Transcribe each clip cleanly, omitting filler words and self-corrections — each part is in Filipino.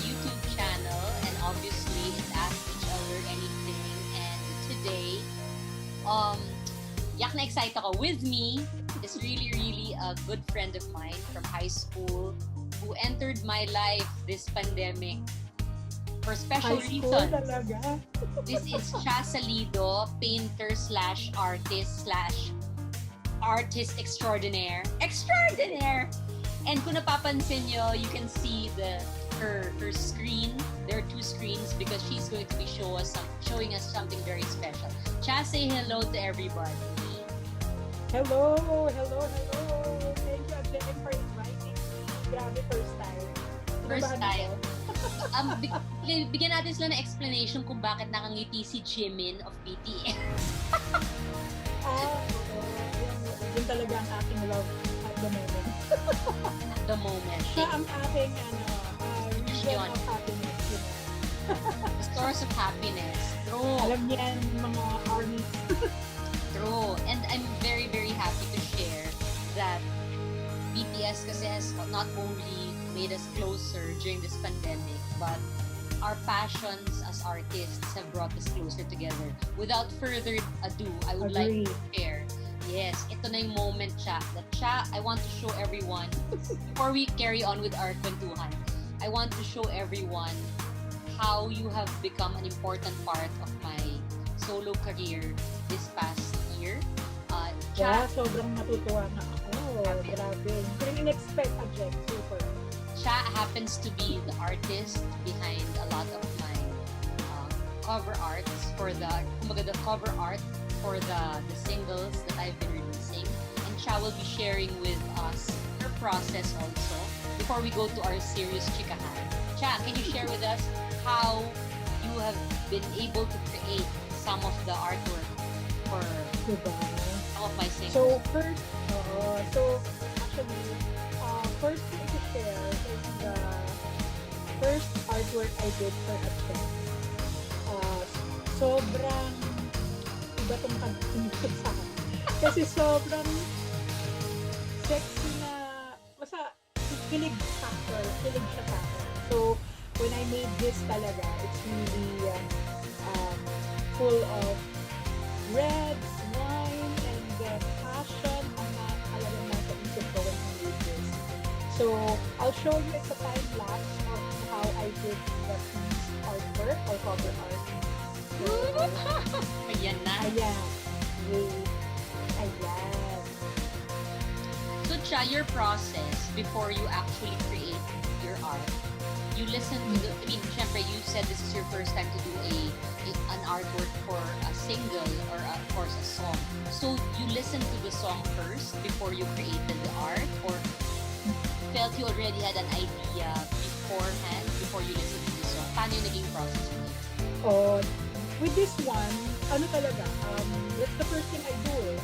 YouTube channel, and obviously it's Ask Each Other Anything. And today, yak na excited ako. With me is really a good friend of mine from high school who entered my life this pandemic for special High school reasons. talaga. This is Salido, painter slash artist extraordinaire. Extraordinaire! And kung napapansin nyo, you can see her screen. There are two screens because she's going to be showing us something very special. Cha, say hello to everybody. Hello. Thank you, Adjeng, for inviting me. Grabe, first time. First Kinabahan time. ako. Bigyan natin sila ng explanation kung bakit nakangiti si Jimin of BTS. Yun talaga ang aking love at the moment. At the moment. Siya ang aking reason Yun. of happiness. You know? The source of happiness. True. Alam niyan, mga armies. True. And I'm very happy to share that BTS kasi has not only made us closer during this pandemic, but our passions as artists have brought us closer together. Without further ado, I would like to share. Yes, ito na yung moment, Cha. I want to show everyone, before we carry on with our kwentuhan, I want to show everyone how you have become an important part of my solo career this past year. Yeah, sobrang natutuwa na ako. Grabe. Hindi ko rin in-expect, Adjeng. Super. Cha happens to be the artist behind a lot of my cover arts for the cover art for the singles that I've been releasing. And Cha will be sharing with us her process also before we go to our serious chikahan. Cha, can you share with us how you have been able to create some of the artwork for Diba? some of my singles? So actually, first thing to share is the first artwork I did for Adjeng. Sobrang iba tong pag-input sa akin. Kasi sobrang sexy na, basta kilig siya sa akin. So, when I made this talaga, it's really full of reds, wine, and passion ang talagang nasa isip ko when I made this. So, I'll show you a time lapse of how I did the piece artwork or cover art. So, Ayan na. ayan. Ayan. So, Cha, your process before you actually create your art, you listen to the, I mean, syempre, you said this is your first time to do an artwork for a single or, of course, a song. So, you listen to the song first before you created the art, or felt you already had an idea beforehand before you listened to the song? Paano yung naging process mo? Oh, with this one, ano talaga, that's the first thing I do eh.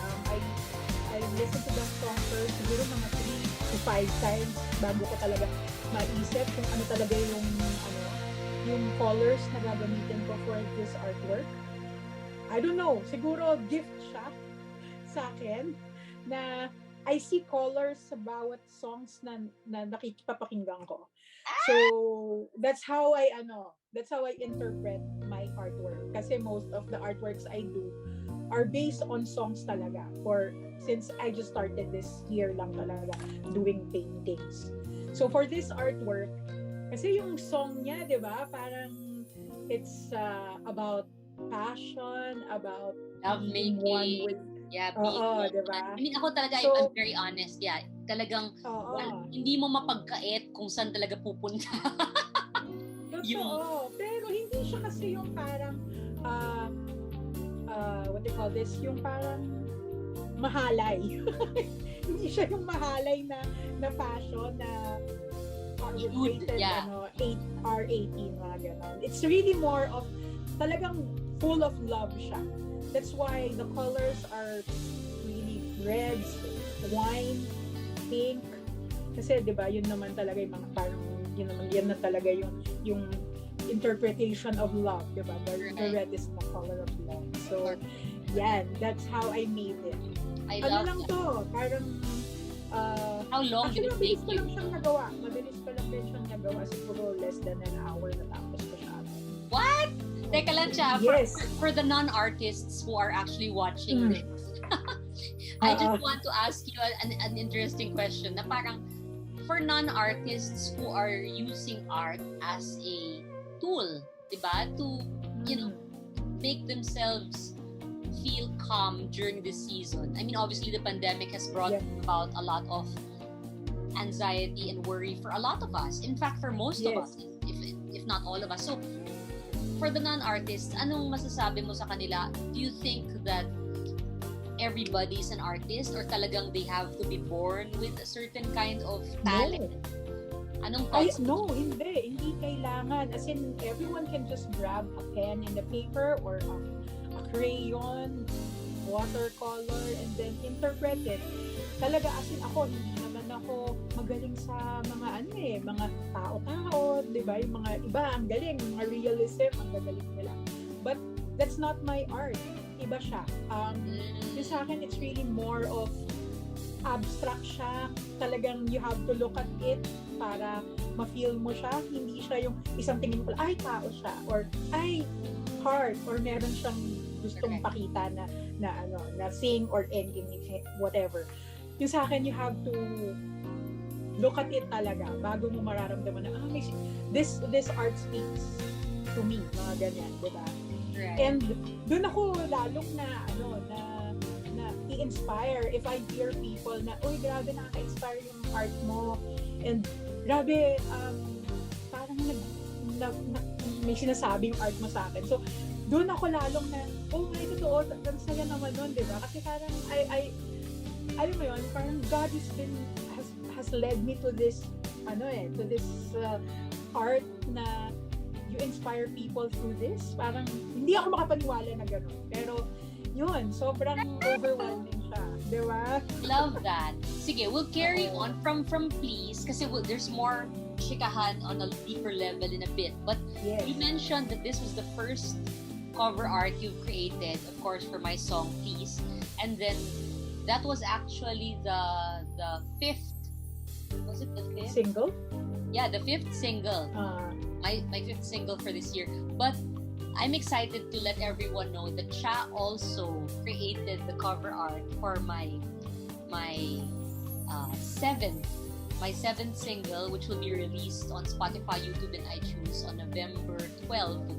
I listen to the song first, siguro mga 3 to 5 times bago ko talaga maisip kung ano talaga yung colors na gagamitin ko for this artwork. I don't know, siguro gift siya sa akin na I see colors sa bawat songs na nakikipapakinggan ko. So, that's how I interpret my artwork. Kasi most of the artworks I do are based on songs talaga. Since I just started this year lang talaga doing paintings. So, for this artwork, kasi yung song niya, di ba, parang it's about passion, about Love-making. one with diba? I mean, ako talaga, So, I'm very honest, yeah. Talagang, hindi mo mapagkait kung saan talaga pupunta. Totoo. Pero hindi siya kasi yung parang, what do you call this? Yung parang mahalay. Hindi siya yung mahalay na fashion na rated, yeah. R18, mga ganon. It's really more of, talagang full of love siya. That's why the colors are really reds, wine, pink. Kasi 'di ba, yun naman talaga yung mga parang yan na talaga yung interpretation of love, 'di ba? The red is the color of love. So, yan, that's how I made it. Love lang to, parang how long did it take you? Mabilis ko lang convention niya gawa, siguro less than an hour natapos ko siya. What? Teka lang siya, Yes. for the non-artists who are actually watching this, I just want to ask you an interesting question na parang for non-artists who are using art as a tool, diba? To, make themselves feel calm during this season. I mean, obviously the pandemic has brought about a lot of anxiety and worry for a lot of us. In fact, for most of us, if not all of us. So, for the non-artists, anong masasabi mo sa kanila? Do you think that everybody is an artist or talagang they have to be born with a certain kind of talent? Anong thoughts? No, hindi kailangan. As in, everyone can just grab a pen and a paper or a crayon, watercolor, and then interpret it. Talaga, as in ako, hindi naman ako magaling sa mga tao-tao, di ba? Yung mga iba, ang galing, mga realism, ang gagaling nila. But that's not my art. Iba siya. Yung sa akin, it's really more of abstract siya. Talagang you have to look at it para ma-feel mo siya. Hindi siya yung isang tingin ko, ay, tao siya. Or, ay, heart. Or meron siyang gustong pakita na sing or anything, whatever. Yung sa akin, you have to look at it talaga bago mo mararamdaman na, this art speaks to me. Mga ganyan, diba? Right. And doon ako lalong na i-inspire if I hear people na, uy, grabe, nakaka-inspire yung art mo. And grabe, parang may sinasabi yung art mo sa akin. So, doon ako lalong na, may totoo, ang saya naman nun, di ba? Kasi parang, alam mo yun, parang God has led me to this, to this art na you inspire people through this. Parang, hindi ako makapaniwala na gano'n. Pero, yun, sobrang overwhelming siya. Di ba? Love that. Sige, we'll carry on from Please kasi there's more chikahan on a deeper level in a bit. But you mentioned that this was the first cover art you created, of course, for my song Please. And then that was actually the fifth. Was it the fifth? Single? Yeah, the fifth single. My fifth single for this year. But I'm excited to let everyone know that Cha also created the cover art for my seventh single, which will be released on Spotify, YouTube, and iTunes on November 12th.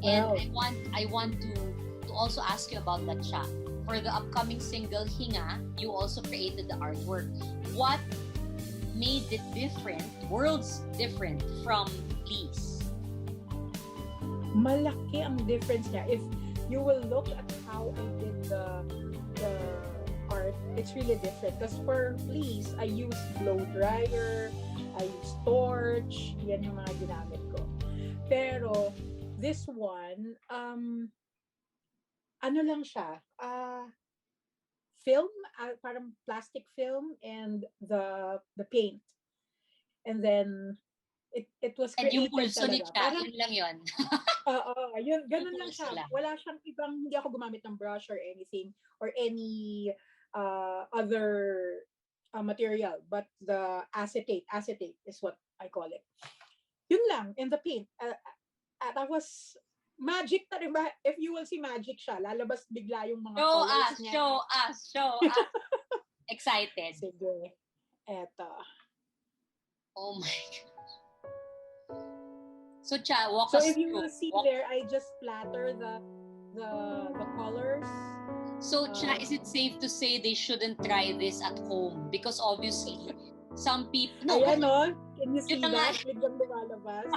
And I want to also ask you about that, Cha. For the upcoming single Hinga, you also created the artwork. What made it different, worlds different from Please? Malaki ang difference niya. If you will look at how I did the art, it's really different. Because for Please, I use blow dryer, I use torch, yan yung mga ginamit ko. Pero, this one, ano lang siya, film, parang plastic film and the paint. And then, it was created yung pulso ni Cha, parang, yun lang yun. yun, ganun lang siya. Wala siyang ibang, hindi ako gumamit ng brush or anything, or any other material, but the acetate is what I call it. Yun lang, and the paint. That was magic na rin ba? If you will see magic siya, lalabas bigla yung mga colors niya. Show us. Excited. Sige. Eto. Oh my God. So Cha, walk so us if you through. will see there, I just splatter the colors. So Cha, is it safe to say they shouldn't try this at home? Because obviously, some people... Ayan o, can you see Yun that? Biglang lumalabas.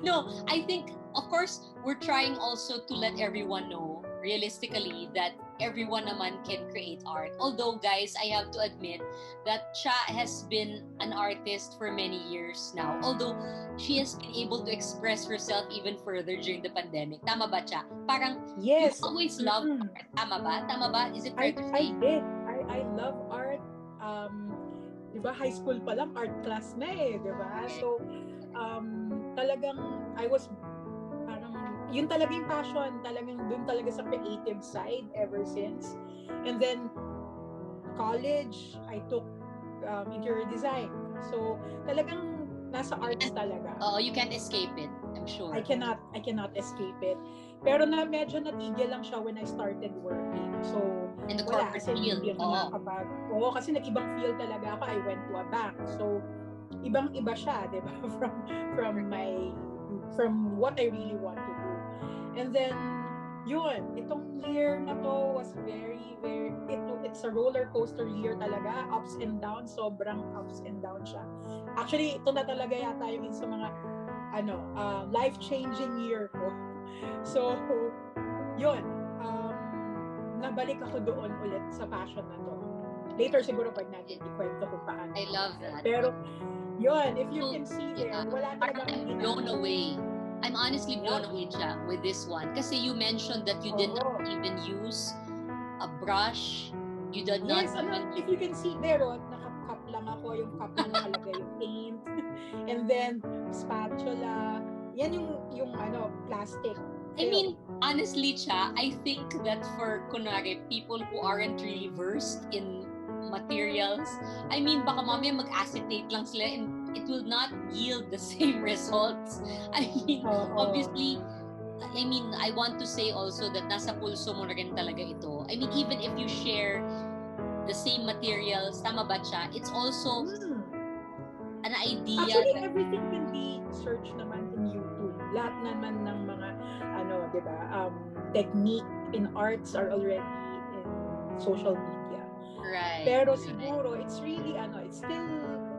No, I think, of course, we're trying also to let everyone know, realistically, that everyone naman can create art. Although, guys, I have to admit that Cha has been an artist for many years now. Although, she has been able to express herself even further during the pandemic. Tama ba, Cha? Parang, yes. you always loved art. Tama ba? Tama ba? Is it fair to say? I did. I love art. Diba, high school pa lang, art class na eh. Diba? So, talagang, I was yun talaga yung passion, talagang dun talaga sa creative side ever since. And then, college, I took interior design. So, talagang nasa arts talaga. You can't escape it, I'm sure. I cannot escape it. Pero medyo natigil lang siya when I started working. So, in the wala. corporate Kasi field. hindi ako kasi nag-ibang field talaga ako. I went to a bank. So, ibang-iba siya, di ba? From what I really want to do. And then, yun, itong year na to was very, very, it's a roller coaster year talaga. Ups and downs, sobrang ups and downs siya. Actually, ito na talaga yata yung sa mga, life-changing year ko. So, yun, nabalik ako doon ulit sa passion na to. Later siguro pag natin ikwento kung paano. I love that. Pero, yun, if you can see there, wala talaga I'm blown away. I'm honestly blown away, Cha, with this one. Kasi you mentioned that you did not even use a brush. You did not even... If you can see there, naka-cup lang ako, yung cup na nakalagay yung paint. And then, spatula. Yan yung plastic. I mean, honestly, Cha, I think that for, kunwari, people who aren't really versed in materials, I mean, baka mamaya mag-acetate lang sila and it will not yield the same results. I mean, obviously, I want to say also that nasa pulso mo na rin talaga ito. I mean, even if you share the same materials, tama ba, Cha? It's also an idea. Actually, everything can be searched naman in YouTube. Lahat naman ng mga, di ba, technique in arts are already in social media. Right. Pero siguro, it's really, it's still,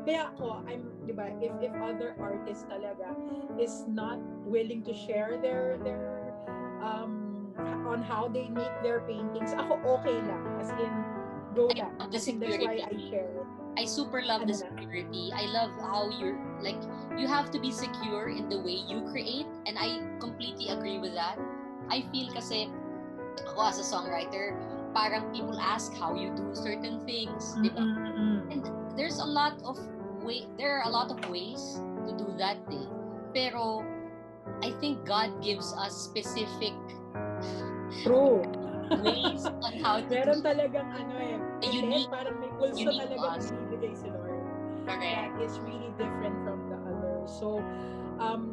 kaya ako, di ba, if other artists talaga is not willing to share their on how they make their paintings, ako okay lang. As in, go lang. That's why I share it. I super love the security. I love how you have to be secure in the way you create, and I completely agree with that. I feel kasi, ako as a songwriter, parang people ask how you do certain things, di ba? And there are a lot of ways to do that thing. Pero I think God gives us specific ways on how to meron talagang unique, parang may pulso talagang binibigay si Lord. Correct. That is really different from the others. So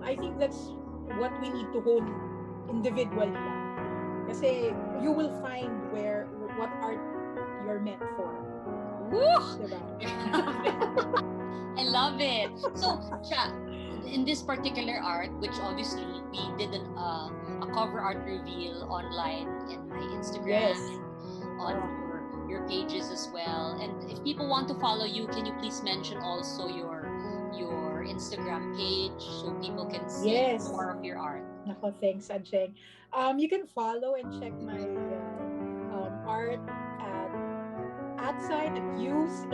I think that's what we need to hold individually lang. Kasi you will find what art you're meant for. Woo! Diba? I love it. So, Cha, in this particular art, which obviously we did a cover art reveal online in my Instagram, on your pages as well. And if people want to follow you, can you please mention also your Instagram page so people can see more of your art? Nako, thanks, Adjeng. You can follow and check my art at @HUES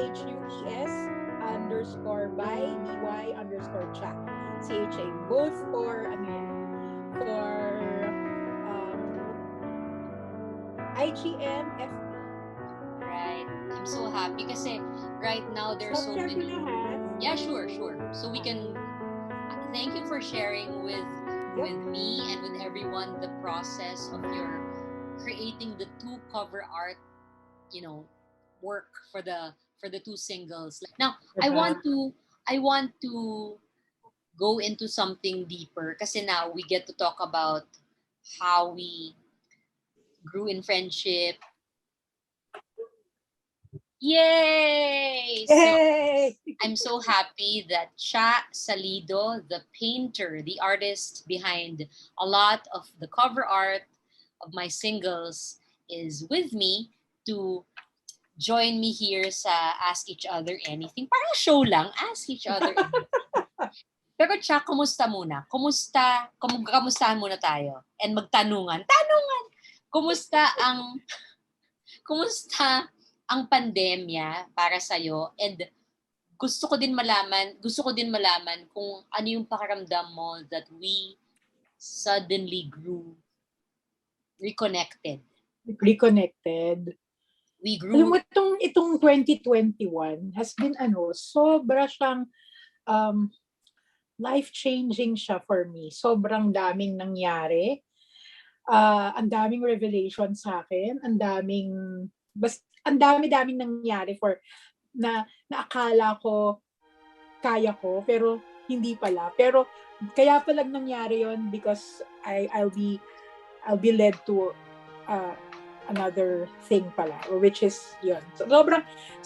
_by_Cha. CHA. Both for IGN, FB. Right. I'm so happy kasi right now there's so many. Yeah, sure. So we can. Thank you for sharing with me and with everyone the process of your creating the 2 cover art, work for the 2 singles. Now, I want to go into something deeper kasi now we get to talk about how we grew in friendship. Yay! So, I'm so happy that Cha Salido, the painter, the artist behind a lot of the cover art of my singles, is with me to join me here sa Ask Each Other Anything. Parang show lang, Ask Each Other Anything. Pero Cha, kumusta muna? Kamustahan muna tayo? And magtanungan. Kumusta ang pandemya para sa'yo? And gusto ko din malaman kung ano yung pakiramdam mo that we suddenly grew reconnected. We grew. Alam mo, itong 2021 has been sobra siyang life-changing siya for me. Sobrang daming nangyari. Ang daming revelation sa akin. Ang dami-daming nangyari na akala ko kaya ko, pero hindi pala. Pero kaya pala nangyari yon because I'll be led to another thing pala, which is yun. So,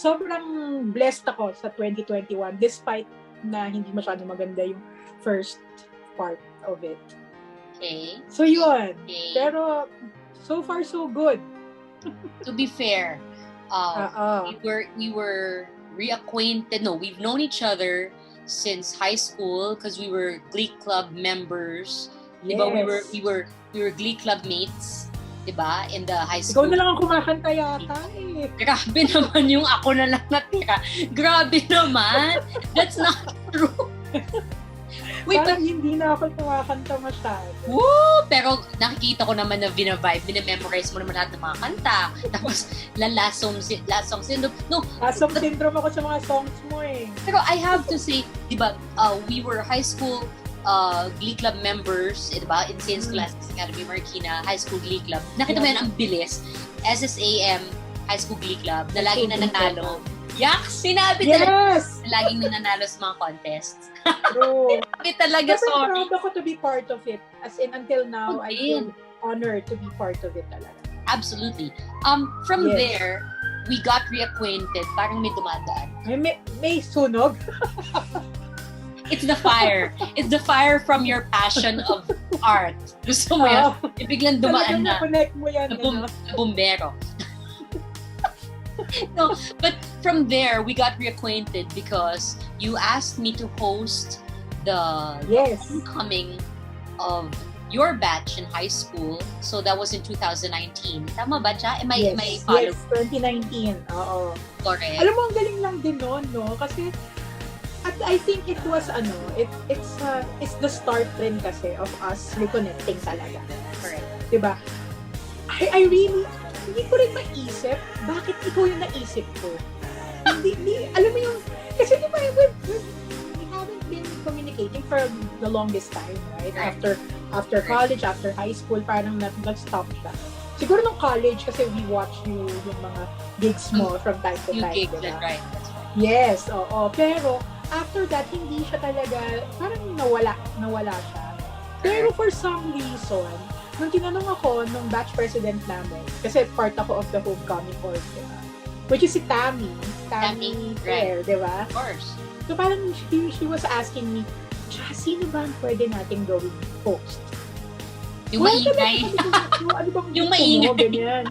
sobrang blessed ako sa 2021 despite na hindi masyado maganda yung first part of it. Okay. So yun. Okay. Pero so far so good. To be fair, we were reacquainted. No, we've known each other since high school because we were Glee Club members. Yes. Diba? We were Glee Club mates. Diba? In the high school. Ikaw na lang ang kumakanta yata eh. Grabe naman yung ako na lang natira. Grabe naman. That's not true. Wait, parang hindi na ako kumakanta masyado. Woo! Pero nakikita ko naman na binavibe, binememorize mo naman lahat ng mga kanta. Tapos, last song syndrome. No, last song syndrome ako sa mga songs mo eh. Pero I have to say, di ba, we were high school Glee Club members, di ba? In Saints Classics Academy Marikina, High School Glee Club. Nakita mo yan ang bilis. SSAM, High School Glee Club, na laging nananalo. Yak! Sinabi talaga. Laging nananalo sa mga contests. True. Sinabi talaga, But sorry. I'm proud ako to be part of it. As in, until now, I feel honored to be part of it talaga. Absolutely. From there, we got reacquainted. Parang may dumadaan. May sunog. It's the fire. It's the fire from your passion of art. Gusto mo yan? Biglang dumaan na. Connect mo yan. Bumbero. No, but from there, we got reacquainted because you asked me to host the homecoming of your batch in high school. So that was in 2019. Tama ba siya? Am I follow? Yes, 2019. Oo. Correct. Alam mo, ang galing lang din noon, no? Kasi I think it was it's the start rin kasi of us reconnecting talaga. Correct. Diba? I really, hindi ko rin maisip bakit ikaw yung naisip ko. hindi, alam mo yung, kasi diba, we haven't been communicating for the longest time, right? After college, after high school, parang nag-stop siya. Siguro nung college, kasi we watch yung mga gigs mo from time to time. Gigs, diba? right. Yes, oo. Pero, after that, hindi siya talaga, parang nawala siya. Pero for some reason, nung tinanong ako nung batch president namin, kasi part ako of the homecoming org, diba? Which is si Tammy Claire, diba? Of course. So parang she was asking me, sino ba ang pwede natin gawing host? Yung maingay. Ano bang yung gusto maingay. mo? Ganyan.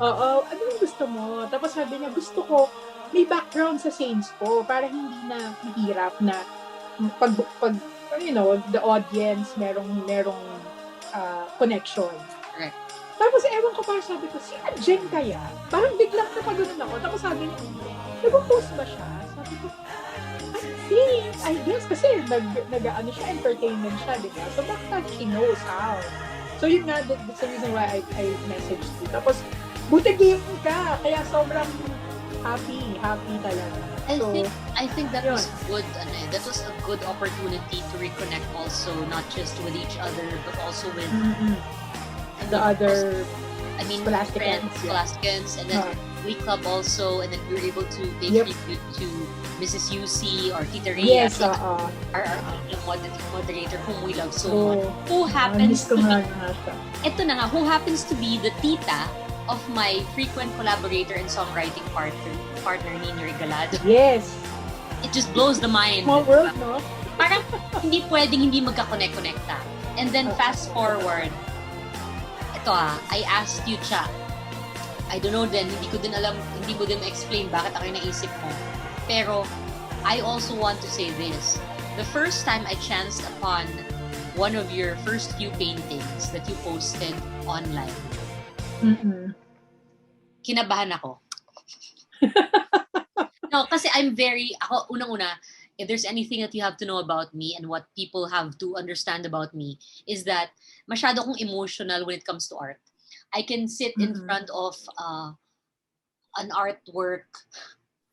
Oo, ano yung gusto mo? Tapos sabi niya, gusto ko may background sa Saints ko para hindi na mahirap na pag the audience merong connection. Correct. Tapos ewan ko pa, sabi ko, si Adjeng kaya? Parang biglang napagano'n ako. Tapos sabi niya, nag-post ba siya? Sabi ko, I guess, kasi nag-ano siya, entertainment siya, di ba? So baka she knows how. So yun nga, that's the reason why I messaged you. Tapos, buti game ka, kaya sobrang happy talaga. I think that was good. That was a good opportunity to reconnect also, not just with each other, but also with the other Scholasticans, and then Glee Club also, and then we were able to pay tribute to Mrs. UC or Tita Rhea, our moderator whom we love so much. Who happens to be the tita of my frequent collaborator and songwriting partner Nino Regalado. Yes. It just blows the mind. Small world, no? Parang hindi pwedeng hindi magka-connect-connecta. And then fast forward, I asked you, Cha. I don't know then, hindi mo din ma-explain bakit ako yung naisip mo. Pero, I also want to say this. The first time I chanced upon one of your first few paintings that you posted online, kinabahan ako. No, kasi unang-una, if there's anything that you have to know about me and what people have to understand about me, is that masyado akong emotional when it comes to art. I can sit in front of an artwork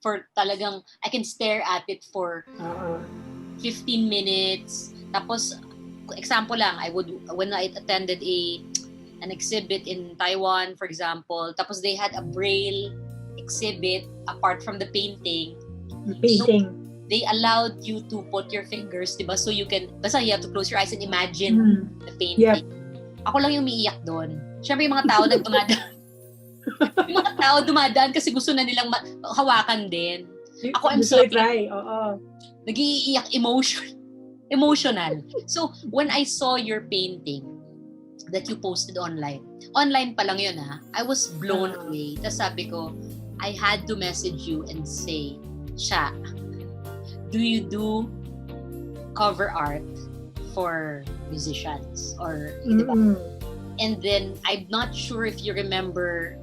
for talagang, I can stare at it for 15 minutes. Tapos, example lang, when I attended an exhibit in Taiwan, for example, tapos they had a braille exhibit apart from the painting. they allowed you to put your fingers, diba? So you can, basta you have to close your eyes and imagine the painting. Yep. Ako lang yung umiiyak doon. Siyempre yung mga tao nagdumadaan. Yung mga tao dumadaan kasi gusto na nilang hawakan din. Ako, I'm so sorry. try. Oo. Nag-iiyak emotional. So, when I saw your painting that you posted online pa lang yun I was blown away. Tapos sabi ko, I had to message you and say, Sha, do you do cover art for musicians? Or, diba? And then, I'm not sure if you remember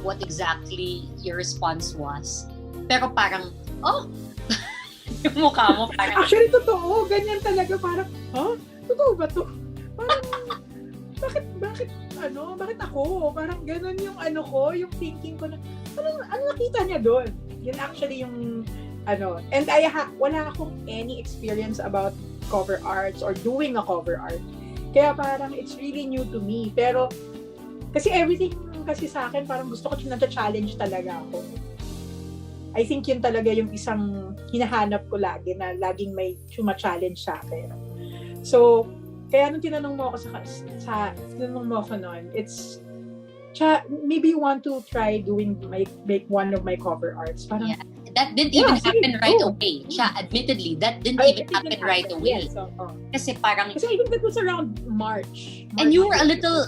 what exactly your response was. Pero parang, yung mukha mo parang... Actually, totoo. Ganyan talaga. Parang, totoo ba to? Parang, bakit ako? Parang ganun yung yung thinking ko na, ano nakita niya doon? Yun actually yung, and wala akong any experience about cover arts or doing a cover art. Kaya parang it's really new to me. Pero, kasi everything kasi sa akin, parang gusto ko na-challenge talaga ako. I think yun talaga yung isang hinahanap ko lagi, na laging may challenge sa akin. So, kaya nung tinanong mo ako noon, it's, maybe you want to try doing make one of my cover arts. Parang, that didn't even happen right away. Admittedly, that didn't even happen right away. Yes, Kasi parang... Kasi I think that was around March. And you were a little,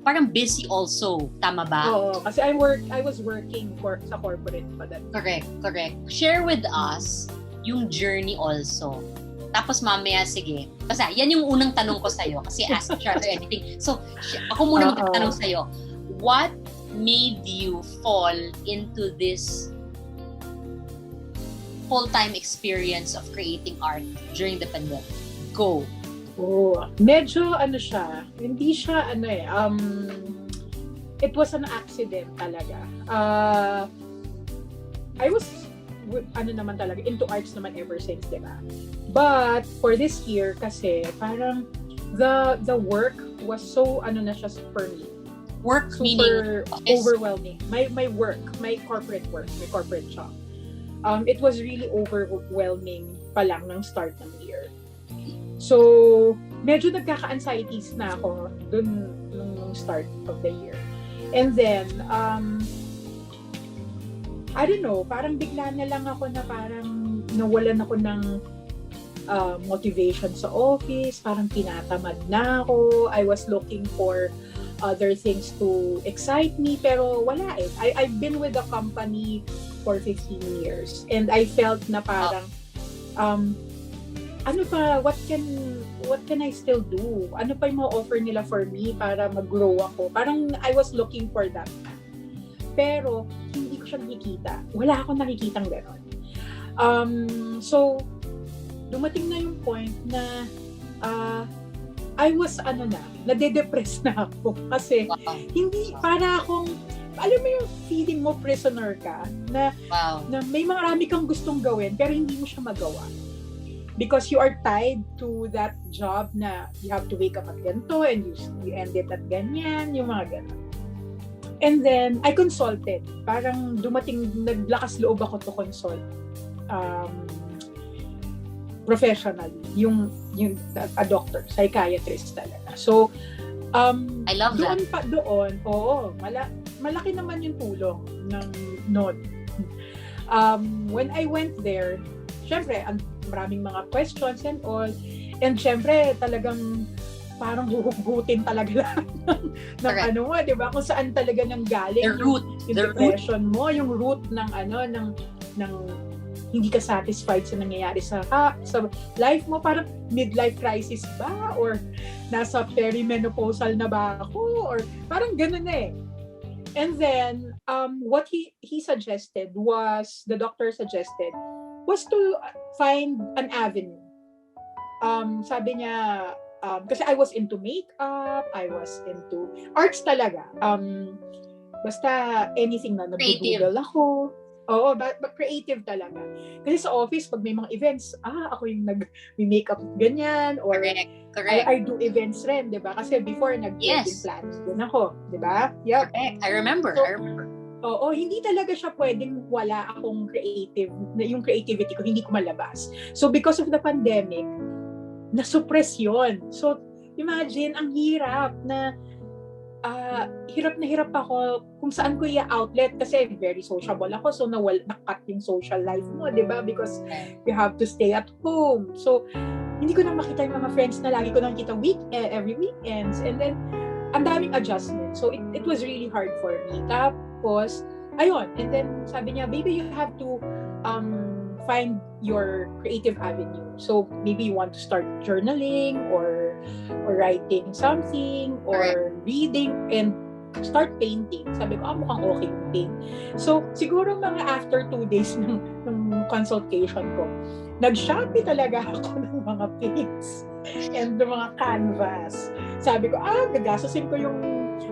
parang busy also. Tama ba? Oo, kasi I was working sa corporate pa that. Correct. Share with us yung journey also. Tapos mamaya, sige. Basta, yan yung unang tanong ko sa'yo. Kasi ask siya or anything. So, ako muna magtatanong sa'yo. What made you fall into this full-time experience of creating art during the pandemic? Go. Medyo siya, hindi siya it was an accident talaga. I was naman talaga into arts naman ever since, diba? But for this year kasi parang the work was so na siya for me. Work super meaning overwhelming. My work, my corporate job. It was really overwhelming pa lang ng start ng year. So, medyo nagkaka-anxieties na ako dun nung start of the year. And then, I don't know, parang bigla na lang ako na parang nawalan ako ng motivation sa office, parang tinatamad na ako. I was looking for other things to excite me, pero wala I've been with the company for 15 years and I felt na parang what can I still do? Ano pa yung ma-offer nila for me para mag-grow ako? Parang I was looking for that. Pero hindi ko siya nakikita. Wala akong nakikitang gano'n. So dumating na yung point na I was nade-depress na ako kasi hindi para akong, alam mo yung feeling mo prisoner ka na may marami kang gustong gawin pero hindi mo siya magawa because you are tied to that job na you have to wake up at ganito and you end it at ganyan, yung mga ganun. And then I consulted, parang naglakas loob ako to consult professionally, yung a doctor, psychiatrist talaga. So I love that. Malaki naman yung tulong ng noon. When I went there, syempre, maraming mga questions and all. And syempre, talagang parang huhugutin talaga lang ng di ba? Kung saan talaga nang galing yung depression mo, yung root ng hindi ka satisfied sa nangyayari sa life mo, parang midlife crisis ba? Or nasa perimenopausal na ba ako? Or parang ganun And then, what he suggested was, the doctor suggested, was to find an avenue. Sabi niya, kasi I was into makeup, I was into arts talaga. Basta anything na nag-doodle ako. Oo, but creative talaga. Kasi sa office, pag may mga events, ako yung nag-makeup ganyan, or Correct. I do events rin, di ba? Kasi before, nag-wedding plans din ako, di ba? Yep. Correct. I remember. Oo, hindi talaga siya pwedeng wala akong creative, yung creativity ko, hindi ko malabas. So because of the pandemic, na-suppress yun. So imagine, ang hirap na hirap ako kung saan ko i-outlet kasi very sociable ako. So nakat yung social life mo, di ba? Because you have to stay at home. So hindi ko na makita yung mga friends na lagi ko nakikita every weekends. And then, ang daming adjustments. So, it was really hard for me. Tapos, ayun. And then, sabi niya, baby, you have to find your creative avenue. So, maybe you want to start journaling or writing something or reading and start painting. Sabi ko, mukhang okay yung paint. So, siguro mga after 2 days ng consultation ko, nag-Shopee talaga ako ng mga paints and ng mga canvas. Sabi ko, gagastusin ko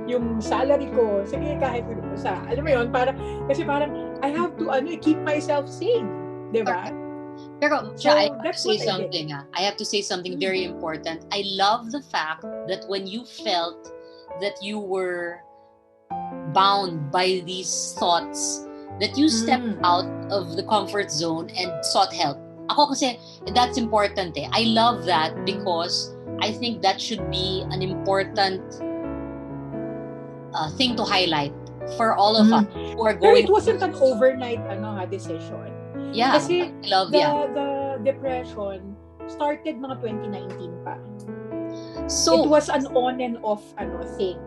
yung salary ko. Sige, kahit alam mo yun, kasi parang I have to keep myself sane. Diba? Pero, so, I have to say something. I have to say something very important. I love the fact that when you felt that you were bound by these thoughts, that you stepped out of the comfort zone and sought help. Ako kasi, that's important eh. I love that because I think that should be an important thing to highlight for all of us who are going. But it wasn't an overnight decision. Yeah, kasi I love the depression started mga 2019 pa. So it was an on and off thing.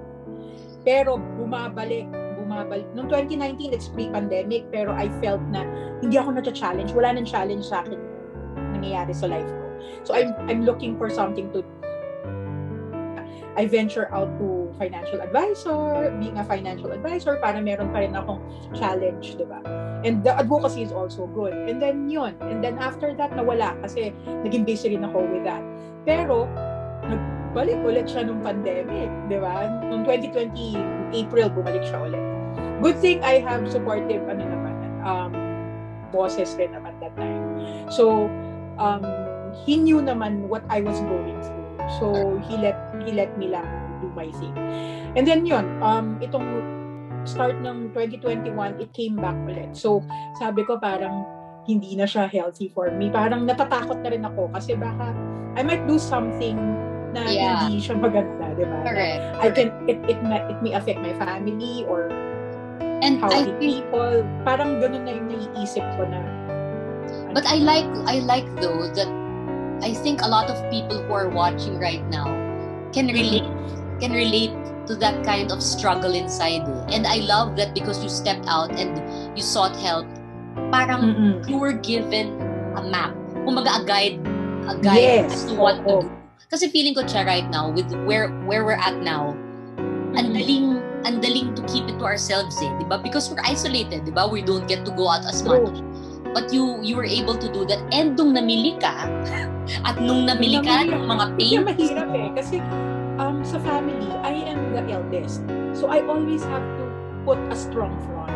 Pero bumabalik. Noong 2019, it's pre-pandemic, pero I felt na hindi ako na-challenge. Wala nang challenge sa akin nangyayari sa life ko. So I'm looking for something to. I venture out to being a financial advisor, para meron pa rin akong challenge, di ba? And the advocacy is also good. And then yun. And then after that, nawala kasi naging busy rin ako with that. Pero, nagbalik ulit siya nung pandemic, di ba? Noong 2020, April, bumalik siya ulit. Good thing I have supportive bosses rin naman that time. So, he knew naman what I was going through. So, he let me lang do my thing. And then yun, itong start ng 2021, it came back ulit. So, sabi ko parang hindi na siya healthy for me. Parang natatakot na rin ako kasi baka I might do something na hindi siya maganda, di ba? Correct. It may affect my family or and how people. Parang ganun na yung naiisip ko na. But I like though that I think a lot of people who are watching right now can relate to that kind of struggle inside. And I love that because you stepped out and you sought help. Parang you were given a map. Kumbaga a guide as to what to do. Kasi feeling ko siya right now with where we're at now. Ang daling to keep it to ourselves eh, 'di ba? Because we're isolated, 'di ba? We don't get to go out as much. But you were able to do that. And nung namili ka, at nung namili ka ng mga paint. Mahirap eh. Kasi sa family, I am the eldest. So I always have to put a strong front.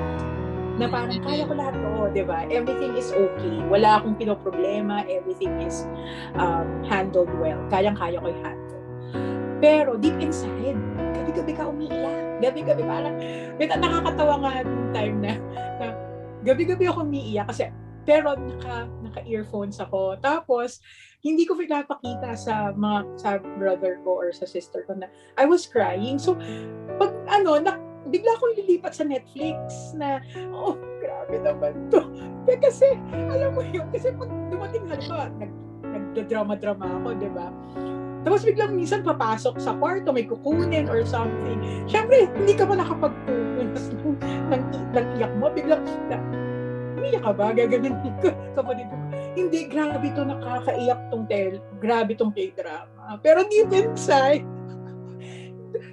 Na parang kaya ko lahat to, di ba? Everything is okay. Wala akong pinoproblema. Everything is handled well. Kayang-kaya ko i-handle. Pero deep inside, gabi-gabi ka umiiyak. Gabi-gabi parang, nakakatawa nga nung time na gabi-gabi ako umiiyak kasi pero naka-earphones ako. Tapos hindi ko pinapakita sa brother ko or sa sister ko na I was crying. So pag bigla akong lilipat sa Netflix na grabe naman to. Kasi alam mo yun, kasi pag dumating nagdrama-drama ako, 'di ba? Tapos biglang minsan papasok sa kwarto, may kukunin or something. Siyempre, hindi ka pa nakapag-focus ng iyak mo. Biglang, umiyak ka ba? Gaganin ko. Kapatid ko, hindi, grabe to, nakakaiyak grabe tong K-drama. Pero deep inside,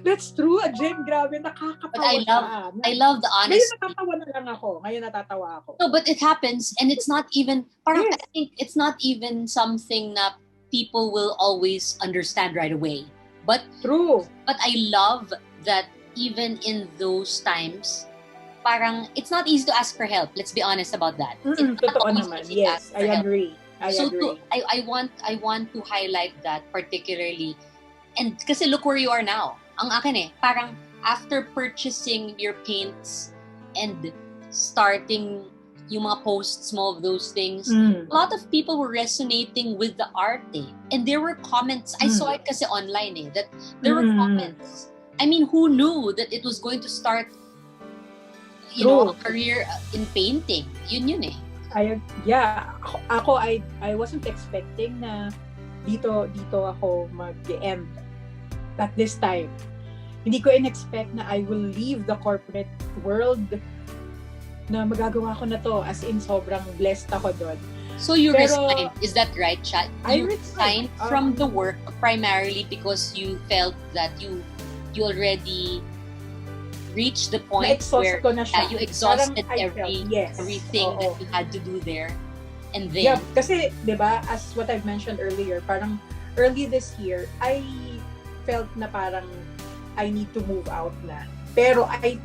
that's true, Adjeng, grabe, nakakatawa. But I love the honesty. Ngayon natatawa ako. No, but it happens, and it's not even, parang I think it's not even something na people will always understand right away. But true. But I love that even in those times, parang it's not easy to ask for help. Let's be honest about that. Totoo naman. Yes, I agree. I agree. I want to highlight that particularly. And kasi look where you are now. Ang akin parang after purchasing your paints and starting yung mga posts mo of those things, a lot of people were resonating with the art and there were comments. I saw it kasi online that there were comments. I mean, who knew that it was going to start a career in painting? Yun Ako I wasn't expecting na dito ako mag-end at this time. Hindi ko in-expect na I will leave the corporate world, na magagawa ko na to, as in sobrang blessed ako doon. So you resigned, is that right, Chat? I resigned from the work primarily because you felt that you already reached the point where you exhausted everything that you had to do there. And then kasi 'di ba, as what I've mentioned earlier, parang early this year I felt na parang I need to move out na. Pero I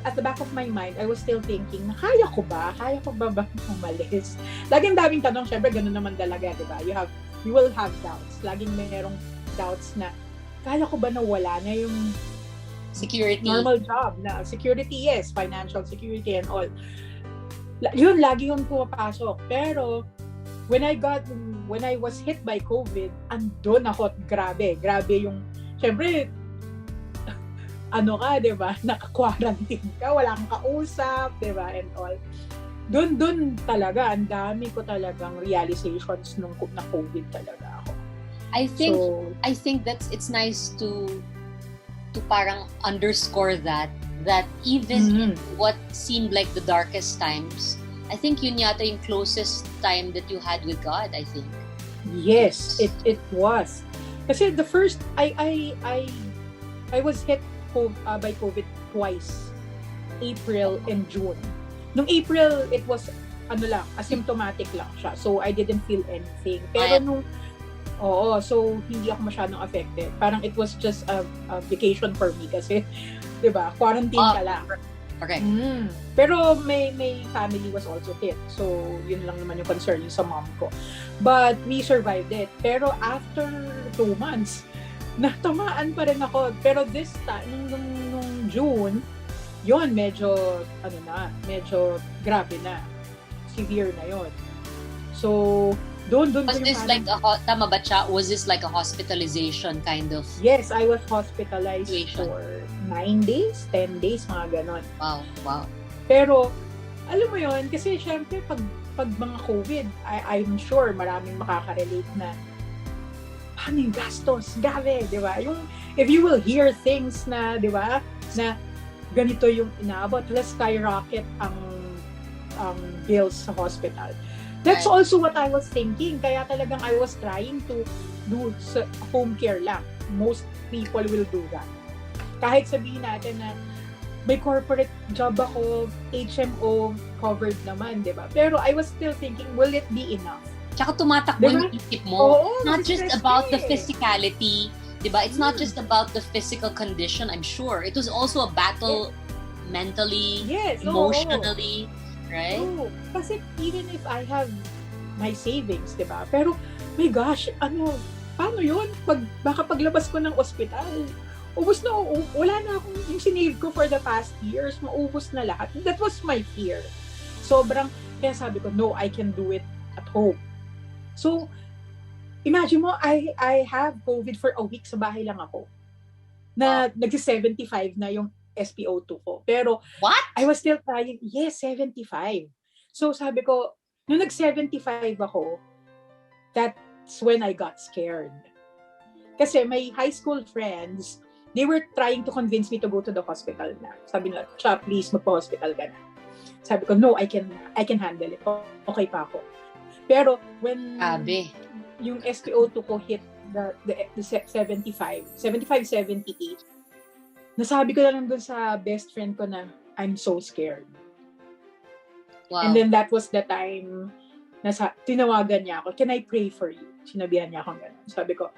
at the back of my mind, I was still thinking, kaya ko ba umalis? Laging daming tanong, syempre ganun naman talaga, di ba? You will have doubts. Laging merong doubts na, kaya ko ba na wala na yung security, normal job na security, yes, financial security and all. Yun, lagi yun pumapasok. Pero, when I was hit by COVID, andun ako, grabe yung, syempre, diba, naka-quarantine ka, wala kang kausap, diba, and all. Doon talaga, ang dami ko talagang realizations nung na COVID talaga ako. I think it's nice to parang underscore that even in what seemed like the darkest times, I think yun yata yung closest time that you had with God, I think. Yes, it was. Kasi the first, I was hit by COVID twice, April and June. Nung April, it was asymptomatic lang siya. So I didn't feel anything. Pero so hindi ako masyadong affected. Parang it was just a vacation for me kasi, 'di ba? Quarantine ka lang. Okay. Pero may family was also hit. So yun lang naman yung concern sa mom ko. But we survived it. Pero after 2 months, natamaan pa rin ako. Pero this time, nung June, yun, medyo grabe na. Severe na yun. So, doon was this tama ba siya? Was this like a hospitalization kind of? Yes, I was hospitalized for 9 days, 10 days, mga ganon. Wow. Pero, alam mo yun, kasi syempre, pag mga COVID, I'm sure maraming makaka-relate na paano yung gastos? Gabi, di ba? Yung, if you will hear things na, di ba, na ganito yung inaabot, let's skyrocket ang bills sa hospital. That's also what I was thinking. Kaya talagang I was trying to do home care lang. Most people will do that. Kahit sabihin natin na may corporate job ako, HMO, covered naman, di ba? Pero I was still thinking, will it be enough? Tsaka tumatakbo yung isip mo. Not just about the physicality, diba? It's not just about the physical condition, I'm sure. It was also a battle mentally, emotionally, right? Kasi even if I have my savings, diba? Pero, my gosh, paano yun? Baka paglabas ko ng ospital, ubos na, wala na akong, yung sinave ko for the past years, maubos na lahat. That was my fear. Sobrang, kaya sabi ko, no, I can do it at home. So, imagine mo, I have COVID for a week, sa bahay lang ako. Na nag-75 na yung SpO2 ko. Pero, what? I was still trying, 75. So, sabi ko, nung nag-75 ako, that's when I got scared. Kasi my high school friends, they were trying to convince me to go to the hospital na. Sabi nila, Cha, please, magpa-hospital ka na. Sabi ko, no, I can handle it. Okay pa ako. Pero when yung SpO2 ko hit the 75, 78, nasabi ko na lang dun sa best friend ko na I'm so scared. Wow. And then that was the time na tinawagan niya ako, can I pray for you? Sinabihan niya akong gano'n. Sabi ko,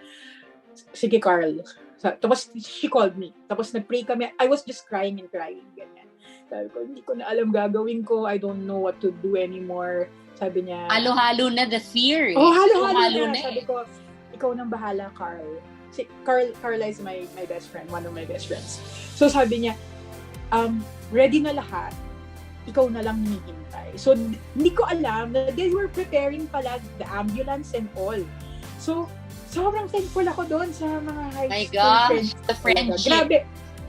sige Carl. Tapos she called me. Tapos nag-pray kami. I was just crying and crying. Ganyan. Sabi ko, hindi ko na alam gagawin ko. I don't know what to do anymore. Sabi niya, halo-halo na the fear. Halo-halo na. Sabi ko, ikaw nang bahala, Carl. Si Carla is my best friend, one of my best friends. So sabi niya, ready na lahat, ikaw na lang hinihintay. So, hindi ko alam na they were preparing pala the ambulance and all. So, sobrang thankful ako doon sa mga high My school gosh, friends. the friendship. Grabe.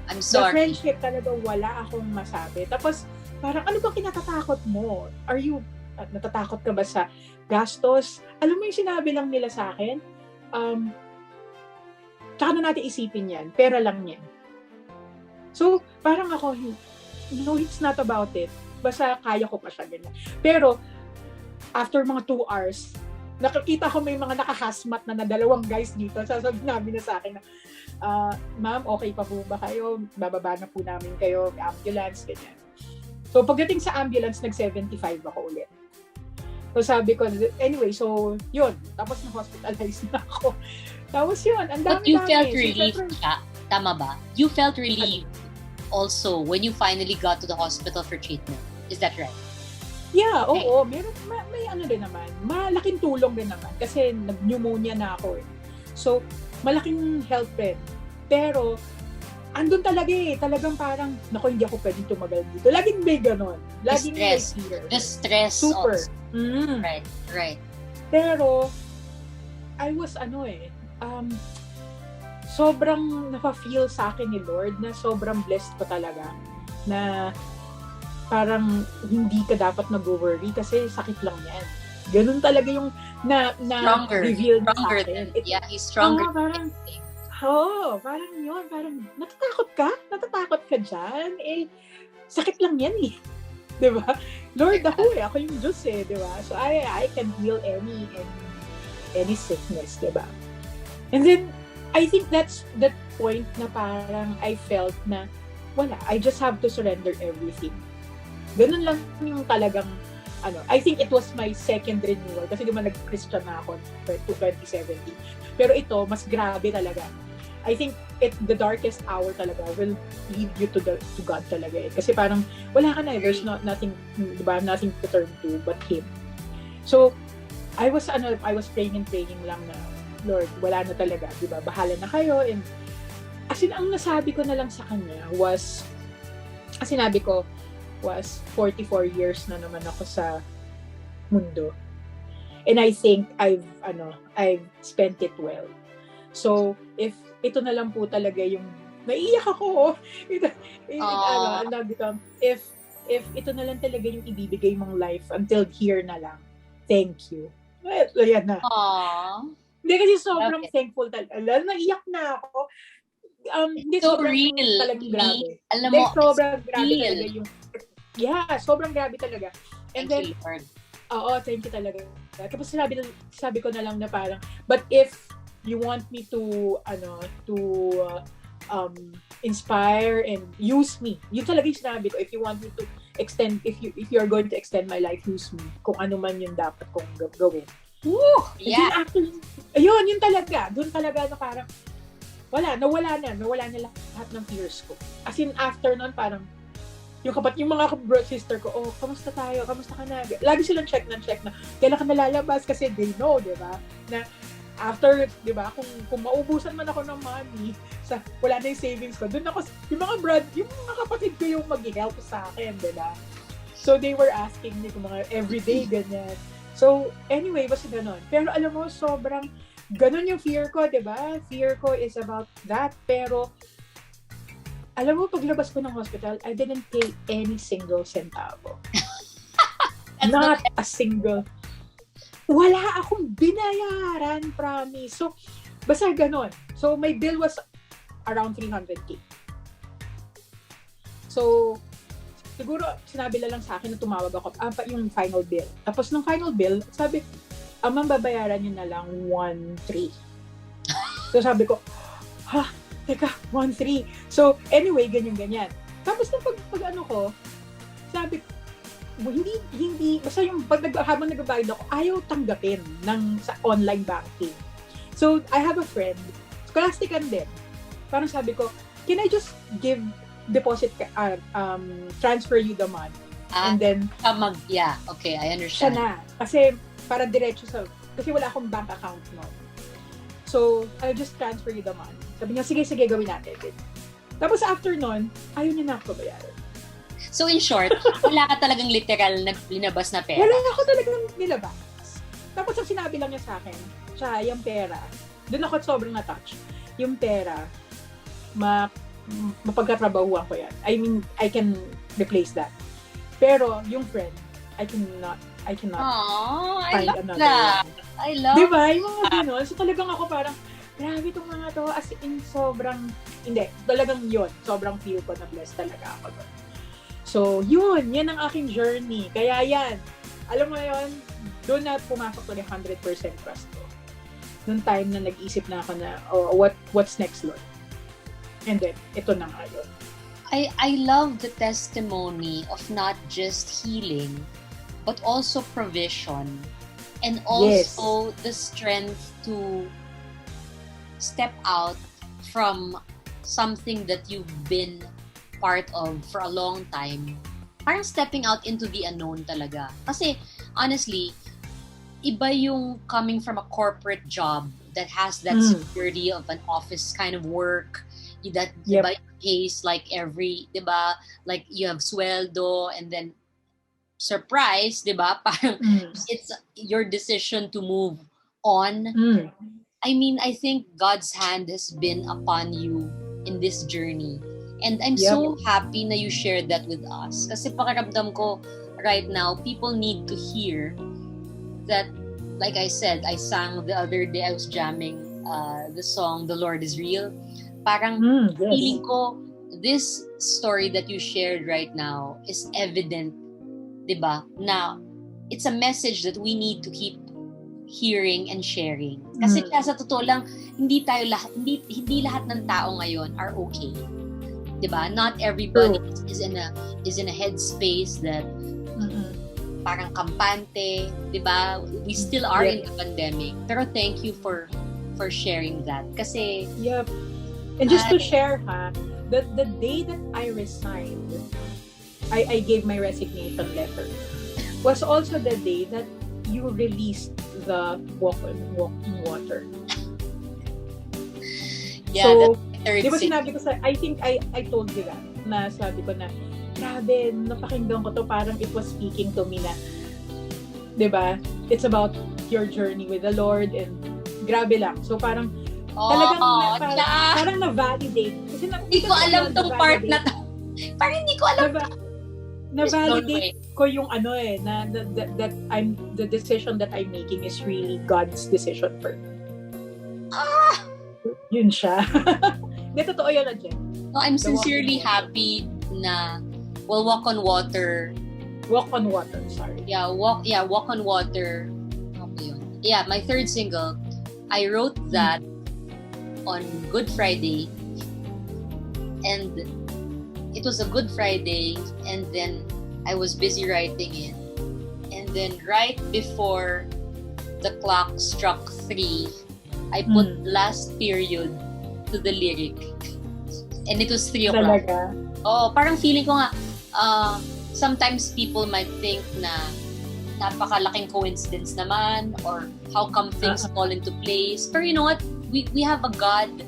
I'm The sorry. friendship talaga wala akong masabi. Tapos, parang ano bang kinatatakot mo? Are you, natatakot ka ba sa gastos? Alam mo yung sinabi lang nila sa akin? Tsaka na natin isipin yan. Pera lang yan. So, parang ako, no, it's not about it. Basta kaya ko pa siya ganyan. Pero, after mga 2 hours, nakakita ko may mga nakahasmat na dalawang guys dito. Sasabi namin na sa akin na, ma'am, okay pa po ba kayo? Bababa na po namin kayo, ambulance, ganyan. So, pagdating sa ambulance, nag-75 ako ulit. So, sabi ko, anyway, so, yun. Tapos na-hospitalize na ako. Tapos yun, ang dami. But you felt relief, tama ba? You felt relief also when you finally got to the hospital for treatment. Is that right? Yeah, oo. Meron, may ano rin naman. Malaking tulong rin naman. Kasi nag-pneumonia na ako eh. So, malaking help rin. Pero, andun talaga eh. Talagang parang, naku, hindi ako pwedeng tumagal dito. Laging may ganon. Laging may fear. The stress. Super. Also. Right. Pero, I was sobrang napa-feel sa akin ni Lord na sobrang blessed ko talaga na parang hindi ka dapat nag-worry kasi sakit lang yan. Ganun talaga yung na-reveal na sa akin. He's stronger. Parang yun. Parang natatakot ka? Natatakot ka dyan? Eh, sakit lang yan eh. Diba? Lord ako eh. Ako yung Diyos eh. Diba? So I can heal any sickness. Diba? And then, I think that's that point na parang I felt na wala. I just have to surrender everything. Ganun lang yung talagang I think it was my second renewal kasi di ba nag-Christian na ako to 2017. Pero ito, mas grabe talaga. I think the darkest hour talaga will lead you to God talaga eh. Kasi parang wala ka na eh. There's nothing, di ba, nothing to turn to but Him. So, I was praying lang na, Lord, wala na talaga, di ba? Bahala na kayo. And as in, ang nasabi ko na lang sa kanya was 44 years na naman ako sa mundo. And I think I've spent it well. So, if ito na lang po talaga yung naiiyak ako. If ito na lang talaga yung ibibigay mong life until here na lang. Thank you. Ayan na. Aww. Hindi kasi sobrang thankful talaga. Naiyak na ako. So real. Talagang grabe. Alam mo, sobrang grabe talaga yung sobrang grabe talaga. And then, thank you talaga. Tapos sabi ko na lang na parang, but if you want me to inspire and use me, yun talaga yung sinabi ko. If you want me to extend, if you are going to extend my life, use me. Kung ano man yung dapat kong gawin. Woo! Yeah. Yun talaga. Doon talaga na parang, nawala na lahat ng fears ko. As in, after nun, parang, yung mga sister ko, kamusta tayo? Kamusta ka na? Lagi silang check na, kailan ka nalalabas? Kasi they know, di ba? Na, after, di ba, kung maubusan man ako ng money, wala na yung savings ko, doon ako, yung mga kapatid ko yung mag-help sa akin, di ba? So, they were asking me kung mga everyday, ganyan. So, anyway, basta ganun. Pero alam mo, sobrang ganun yung fear ko, di ba? Fear ko is about that. Pero, alam mo, paglabas ko ng hospital, I didn't pay any single centavo. Not a single. Wala akong binayaran, promise. So, basta ganun. So, my bill was around 300K. So, siguro, sinabi lang sa akin na tumawag ako, yung final bill. Tapos, nung final bill, sabi, ma'am, babayaran nyo na lang 1.3. So, sabi ko, teka, 1.3. So, anyway, ganyan. Tapos, sabi ko, hindi, basta yung habang nagbabayad ako, ayaw tanggapin sa online banking. So, I have a friend, scholastican din. Parang sabi ko, can I just transfer you the money? And then, okay, I understand. Siya na. Kasi, para diretso kasi wala akong bank account noon. So, I'll just transfer you the money. Sabi niya, sige, gawin natin. Tapos after nun, ayaw niya na ako bayaran. So in short, wala ka talagang literal na linabas na pera. Wala ako talagang nilabas. Tapos ang sinabi lang niya sa akin, siya, yung pera, doon ako sobrang na-touch. Yung pera, mapagkatrabahuan ko yan. I mean, I can replace that. Pero yung friend, I cannot Aww, I find love another that. one. I love Diba? Yung mga gano'n. So talagang ako parang, grabe itong mga to. As in, hindi. Talagang yun. Sobrang feel ko na blessed talaga ako doon. So, yan ang aking journey. Kaya yan. Alam mo yun, doon na pumasok ko 100% trust ko. Noong time na nag-isip na ako na, what's next, Lord? And then, ito na nga yun. I love the testimony of not just healing, but also provision. And also the strength to step out from something that you've been part of for a long time. Parang stepping out into the unknown talaga. Kasi, honestly, iba yung coming from a corporate job that has that security of an office kind of work. That, diba, pays like diba, like you have sweldo and then surprise, diba? Parang it's your decision to move on. I mean, I think God's hand has been upon you in this journey. And I'm so happy na you shared that with us. Kasi pakiramdam ko right now, people need to hear that, like I said, I sang the other day, I was jamming the song, The Lord is Real. Parang feeling ko, this story that you shared right now is evident, diba, na it's a message that we need to keep hearing and sharing. Kasi sa totoo lang, hindi lahat ng tao ngayon are okay. Diba? Not everybody is in a headspace that parang kampante, diba? We still are in the pandemic. Pero thank you for sharing that. Kasi and just to share the day that I resigned, I gave my resignation letter, was also the day that you released the walk on water. Yeah, so, di ba sinabi ko I think I told you that, na sabi ko na, grabe, napakinggan ko to, parang it was speaking to me na, di ba, it's about your journey with the Lord, and grabe lang. So parang, parang na-validate. Kasi hindi ko alam tong part na to. Parang hindi ko alam. Na-validate ko yung that the decision that I'm making is really God's decision for me. Yun siya. Hindi, totoo yun, Adjeng. No, I'm sincerely happy na walk on water. Walk on water, sorry. Yeah, walk on water. Okay, yun. Yeah, my third single, I wrote that on Good Friday. And it was a Good Friday, and then I was busy writing it. And then right before the clock struck 3, I put last period to the lyric. And it was 3 o'clock. Talaga? Oh, parang feeling ko nga, sometimes people might think na napakalaking coincidence naman, or how come things fall into place. But you know what? We have a God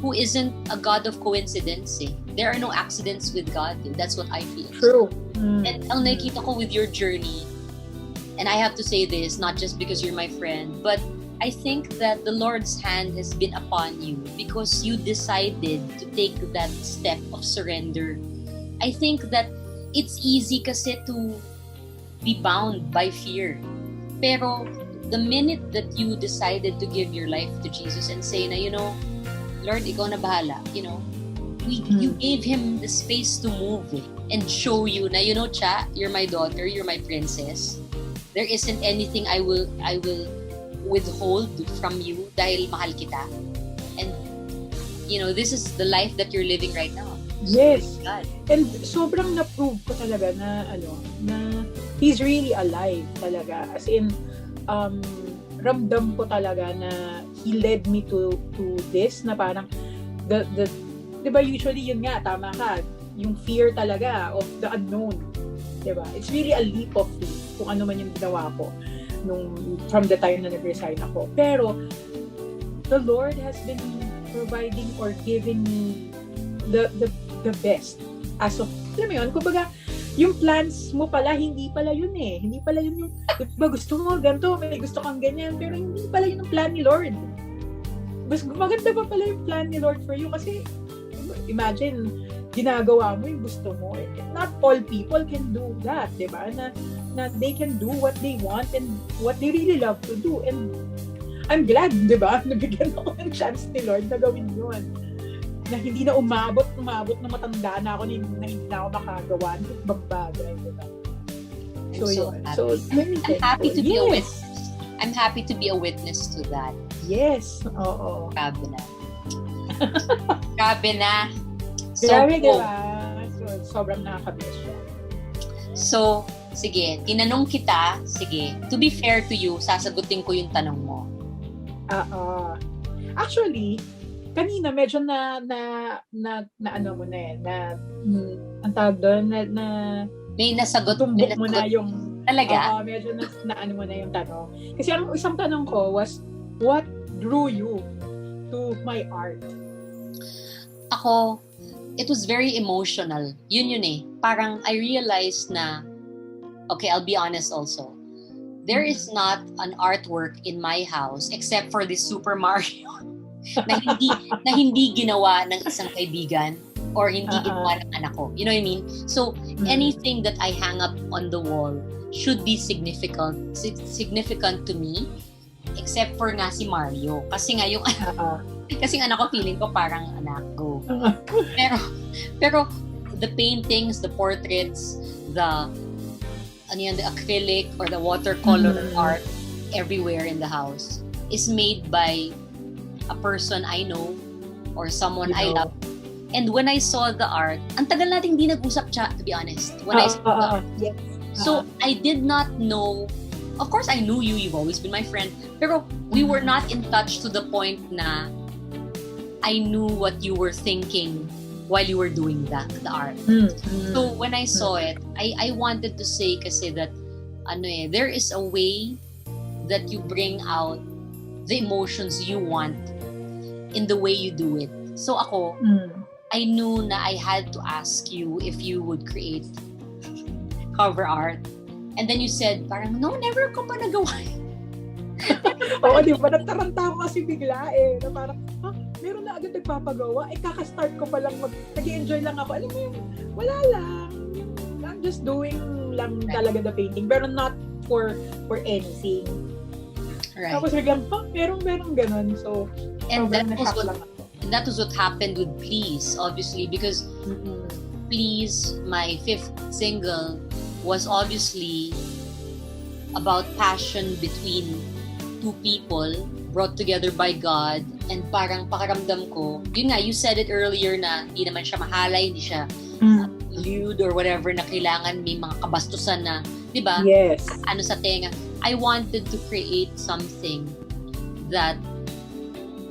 who isn't a God of coincidence. There are no accidents with God. That's what I feel. True. And ang nakikita ko with your journey, and I have to say this, not just because you're my friend, but I think that the Lord's hand has been upon you because you decided to take that step of surrender. I think that it's easy kasi to be bound by fear. Pero the minute that you decided to give your life to Jesus and say na, Lord, ikaw na bahala, you gave Him the space to move and show you na, Cha, you're my daughter, you're my princess. There isn't anything I will withhold from you dahil mahal kita. And, this is the life that you're living right now. Yes. God. And sobrang na-prove ko talaga na, na He's really alive talaga. As in, ramdam ko talaga na He led me to this, na parang, diba usually yun nga, tama ka, yung fear talaga of the unknown. Diba? It's really a leap of faith kung ano man yung ginawa ko from the time na nag-resign ako. Pero, the Lord has been providing or giving me the best as of alam mo yun, kumbaga, yung plans mo pala, hindi pala yun eh. Hindi pala yun yung, diba gusto mo ganito, may gusto kang ganyan, pero hindi pala yun yung plan ni Lord. Mas maganda pa pala yung plan ni Lord for you kasi, imagine, ginagawa mo yung gusto mo. Not all people can do that, diba? Na they can do what they want and what they really love to do. And I'm glad, diba? Nabigyan ako ng chance ni Lord na gawin yun. Na hindi na umabot na matanda na ako na hindi na ako makagawa ng ibang bagay, diba? I'm so happy. I'm happy to be a witness. I'm happy to be a witness to that. Yes, oo. Grabe na. Grabe na. Grabe, diba? Sobrang nakakamiss siya. So, sige, tinanong kita, sige, to be fair to you, sasagutin ko yung tanong mo. Actually, kanina medyo na ano mo na eh, ang tawag doon, may nasagot, tumbok mo na yung, talaga? Medyo na ano mo na yung tanong. Kasi ang isang tanong ko was, what drew you to my art? Ako, it was very emotional. Yun eh. Parang I realized na, okay, I'll be honest also. There is not an artwork in my house except for the Super Mario na hindi ginawa ng isang kaibigan or hindi ginawa ng anak ko. You know what I mean? So, anything that I hang up on the wall should be significant to me except for nga si Mario. Kasi nga yung kasi anak ko, feeling ko parang anak ko. Pero the paintings, the portraits, the acrylic or the watercolor art everywhere in the house is made by a person I know or someone I love. And when I saw the art, ang tagal nating hindi nag-usap siya, to be honest. When I saw the art. Yes. So, I did not know, of course I knew you, you've always been my friend, pero we were not in touch to the point na I knew what you were thinking while you were doing the art. So when I saw it, I wanted to say kasi that there is a way that you bring out the emotions you want in the way you do it. So ako, I knew na I had to ask you if you would create cover art. And then you said, parang, no, never ko pa nagawa. Oo, di ba? Nataranta ko kasi bigla eh. Na parang, meron na agad nagpapagawa. Kaka-start ko pa lang, nag-enjoy lang ako. Alam mo yung, wala lang. I'm just doing lang talaga the painting. Pero not for anything. Right. Tapos biglang, merong ganun. So, and that was what happened with Please, obviously, because Please, my 5th single, was obviously about passion between two people brought together by God, and parang pakaramdam ko, yun nga, you said it earlier na hindi naman siya mahalay, hindi siya lewd or whatever na kailangan may mga kabastusan na, di ba? Yes. Ano sa tenga. I wanted to create something that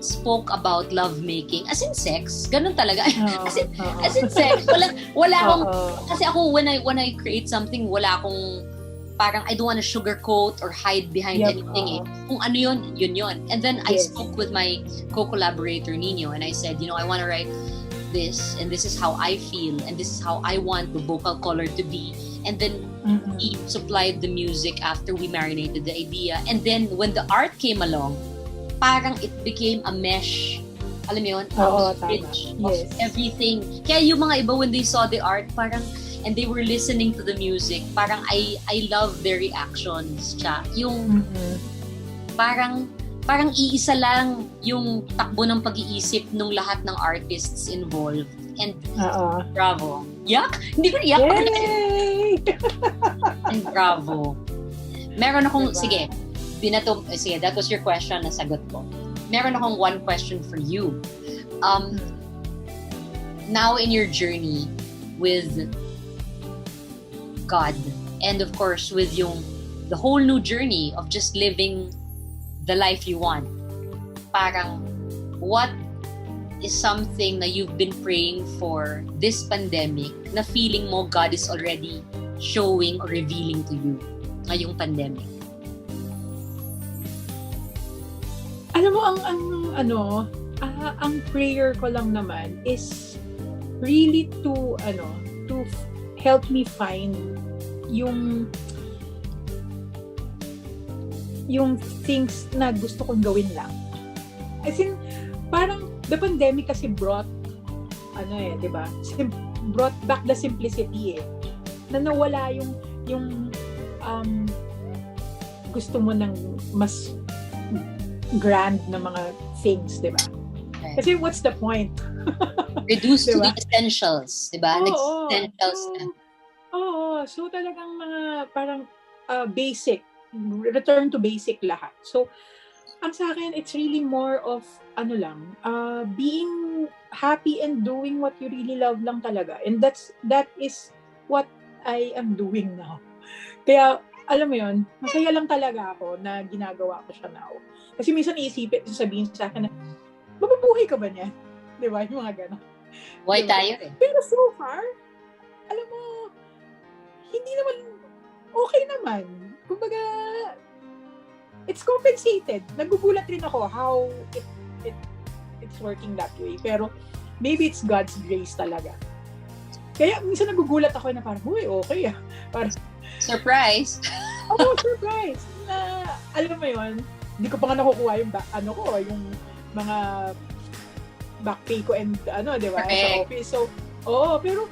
spoke about lovemaking, as in sex, ganun talaga. As in sex, wala akong, kasi ako when I create something, wala akong, parang I don't want to sugarcoat or hide behind anything eh. Kung ano yun. And then I spoke with my co-collaborator Nino and I said, I want to write this and this is how I feel and this is how I want the vocal color to be. And then he supplied the music after we marinated the idea. And then when the art came along, parang it became a mesh. Alam mo yun? A bridge of everything. Kaya yung mga iba, when they saw the art, parang, and they were listening to the music, parang I love their reactions. Yung parang iisa lang yung takbo ng pag-iisip ng lahat ng artists involved. And bravo. Yak? Hindi ko iyak. And bravo. Meron akong, sige, that was your question, nasagot ko. Meron akong one question for you. Now in your journey with God, and of course with the whole new journey of just living the life you want, parang what is something na you've been praying for this pandemic na feeling mo God is already showing or revealing to you ngayong pandemic? Alam mo, ang prayer ko lang naman is really to helped me find yung things na gusto kong gawin lang. As in, parang the pandemic kasi brought, di ba? Brought back the simplicity na nawala yung gusto mo ng mas grand na mga things, di ba? Okay. Kasi what's the point? Reduce to diba? the essentials, di ba? Essentials na. So talagang mga parang basic, return to basic lahat. So, ang sa akin, it's really more of, being happy and doing what you really love lang talaga. And that is what I am doing now. Kaya, alam mo yun, masaya lang talaga ako na ginagawa ko siya now. Kasi minsan sasabihin sa akin na, mabubuhay ka ba niya? Di ba? Yung mga gano'n. Why diba? tayo Pero so far, alam mo, hindi naman, okay naman. Kumbaga, it's compensated. Nagugulat rin ako how it's working that way. Pero, maybe it's God's grace talaga. Kaya, minsan nagugulat ako na parang, okay ah. Parang, surprise! Surprise! Na, alam mo yun, hindi ko pa nga nakukuha yung yung mga back pay ko and di ba, sa office. So, pero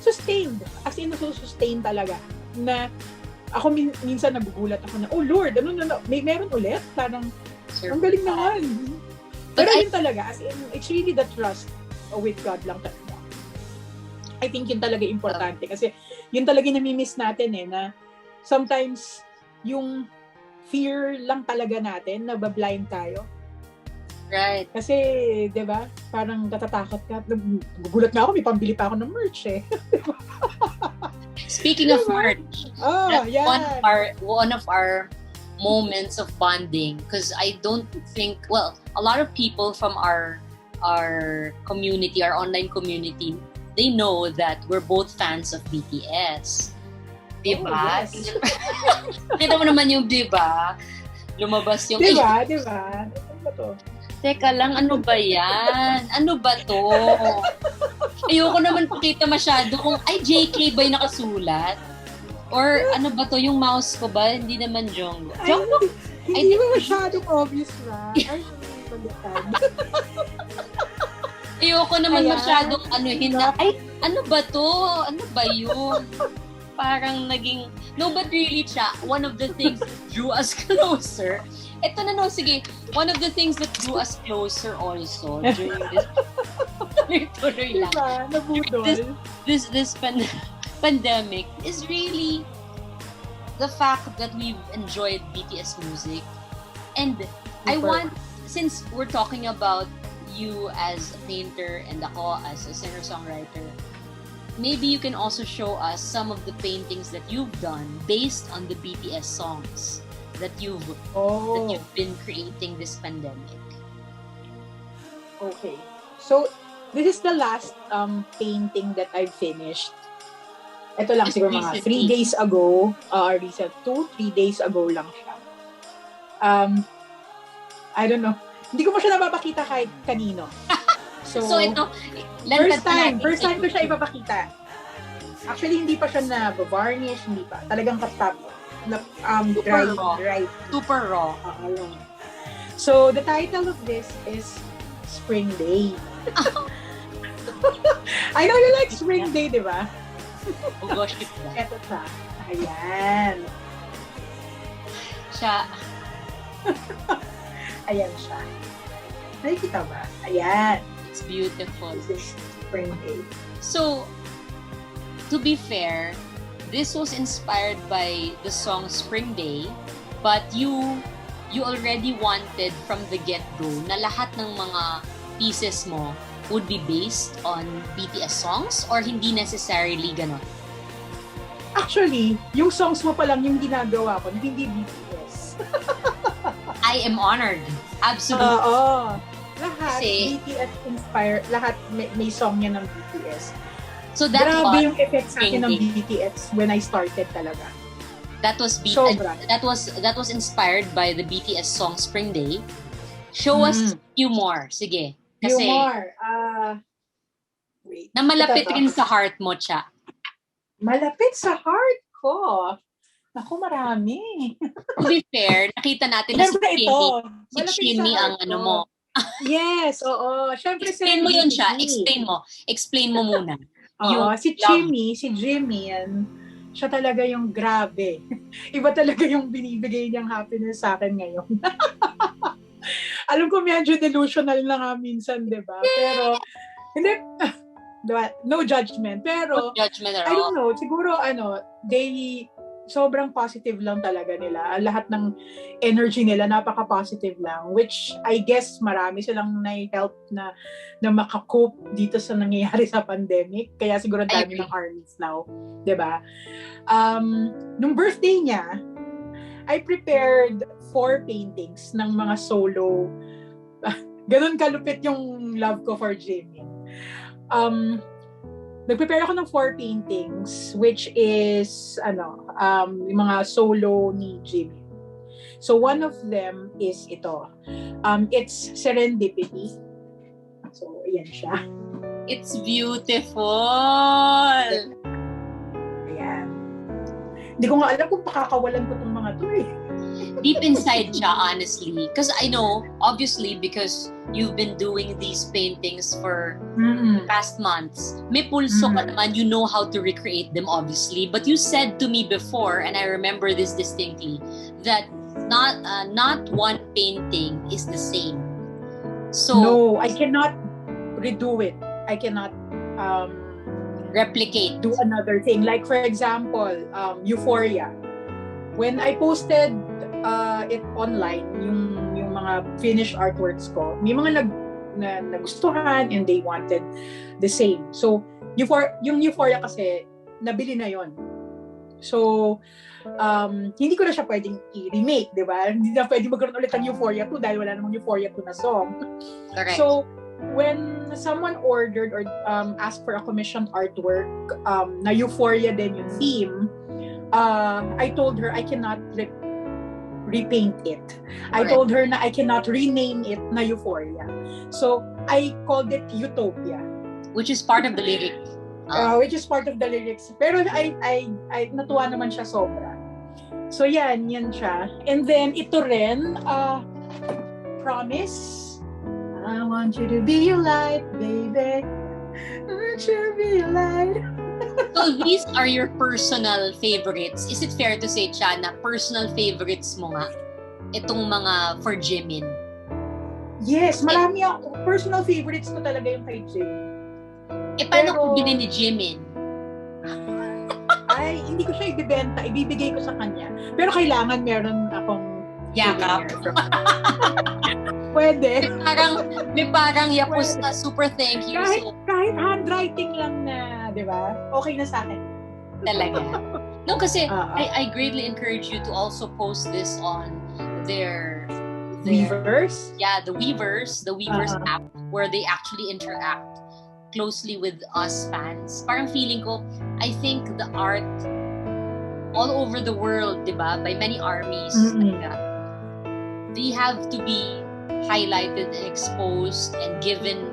sustained. As in, sustained talaga. Na, ako minsan nagugulat ako na, oh Lord, meron ulit? Parang, ang galing naman. Pero yun talaga, as in, it's really the trust with God lang talaga. I think yun talaga importante. Kasi, yun talaga nami-miss natin na sometimes, yung fear lang talaga natin, nabablind tayo. Right. Kasi, di ba, parang natatakot ka. Gugulat nga ako, may pambili pa ako ng merch Speaking of merch, yeah. one of our moments of bonding, because I don't think, a lot of people from our community, our online community, they know that we're both fans of BTS. Diba? Yes. Kita mo naman yung diba? Lumabas yung... Diba? Ano ba to? Teka lang, ano ba yan? Ano ba to? Ayoko naman pakita masyado kung, JK ba yung nakasulat? Or ano ba to, yung mouse ko ba? Hindi naman Jungkook. Hindi ba masyadong obvious na? Ay, pagkatag. Ayoko naman masyadong ano ba to? Ano ba yun? Parang naging, no, but really, one of the things that drew us closer, ito na sige, one of the things that drew us closer also during this, tuloy lang. Diba? Nabudol. This pandemic is really the fact that we've enjoyed BTS music. And I want, since we're talking about you as a painter and ako as a singer-songwriter, maybe you can also show us some of the paintings that you've done based on the BTS songs that you've been creating this pandemic. Okay. So, this is the last painting that I've finished. Ito lang siguro mga 3 days ago, recent 2-3 days ago lang siya. I don't know. Hindi ko pa siya napapakita kahit kanino. So ito, first time ko siya ipapakita. Actually, hindi pa siya na-varnish, hindi pa. Talagang katap. Dry. Super raw. So, the title of this is Spring Day. I know you like Spring Day, di ba? Oh gosh, Ito siya. Ayan. Ayan siya. Nakikita ba? Ayan. It's beautiful. This is Spring Day. So, to be fair, this was inspired by the song Spring Day, but you already wanted from the get-go na lahat ng mga pieces mo would be based on BTS songs or hindi necessarily ganon? Actually, yung songs mo pa lang yung ginagawa ko, hindi BTS. I am honored. Absolutely. Lahat BTS inspired, lahat may song niya ng BTS. So that grabe yung effect sa akin ng BTS when I started talaga. That was inspired by the BTS song Spring Day. Show us a few more. Sige. Kasi few more. Wait. Na malapit rin sa heart mo, Cha. Malapit sa heart ko. Naku, marami. To be fair, nakita natin na Siyempre ito, si malapit sa Chimmy ang heart ano ko. mo. Yes, oo. Siyempre Explain mo yun siya. serendipity. Explain mo muna. Oo, Yung si love. Jimmy, yan, siya talaga yung grabe. Iba talaga yung binibigay niyang happiness sa akin ngayon. Alam ko medyo delusional na nga minsan, di ba? Pero, hindi, no judgment. No Pero, judgment at I all. don't know, siguro, sobrang positive lang talaga nila. Lahat ng energy nila, napaka-positive lang. Which, I guess, marami silang na-help na makakope dito sa nangyayari sa pandemic. Kaya siguro dami ng armies now. Diba? Nung birthday niya, I prepared 4 paintings ng mga solo. Ganun kalupit yung love ko for Jimmy. Nag-prepare ako ng 4 paintings, which is, yung mga solo ni Jimmy. So, one of them is ito. It's Serendipity. So, ayan siya. It's beautiful! Ayan. Hindi ko nga alam kung pakakawalan ko itong mga to eh. Deep inside siya, honestly. Because I know, obviously, because you've been doing these paintings for the past months. May pulso ka naman, you know how to recreate them, obviously. But you said to me before, and I remember this distinctly, that not one painting is the same. So no, I cannot redo it. I cannot replicate. Do another thing. Like for example, Euphoria. When I posted it online, yung mga finished artworks ko, may mga nagustuhan and they wanted the same. So, yung Euphoria kasi, nabili na yon. So, hindi ko na siya pwedeng i-remake, di ba? Hindi na pwedeng magkaroon ulit ng Euphoria 2 dahil wala namang Euphoria 2 na song. Correct. So, when someone ordered or asked for a commissioned artwork, na Euphoria din yung theme, I told her I cannot repaint it. I told her na I cannot rename it na Euphoria. So, I called it Utopia. Which is part of the lyrics. Which is part of the lyrics. Pero I natuwa naman siya sobra. So, yan siya. And then, ito rin, Promise. I want you to be your light, baby. I want you to be your light. So these are your personal favorites. Is it fair to say, Cha, na personal favorites mo nga itong mga for Jimin? Yes, marami ako. Personal favorites ko talaga yung kay Jimin. Paano kung bilhin ni Jimin? Ay, hindi ko siya ibibenta. Ibibigay ko sa kanya. Pero kailangan meron akong yakap. Pwede. May parang yapos na super thank you. Kahit handwriting lang na, di ba? Okay na sa akin. Talaga. No, kasi I greatly encourage you to also post this on their Weavers? Yeah, the Weavers app where they actually interact closely with us fans. Parang feeling ko, I think the art all over the world, di ba? By many armies, they have to be highlighted and exposed and given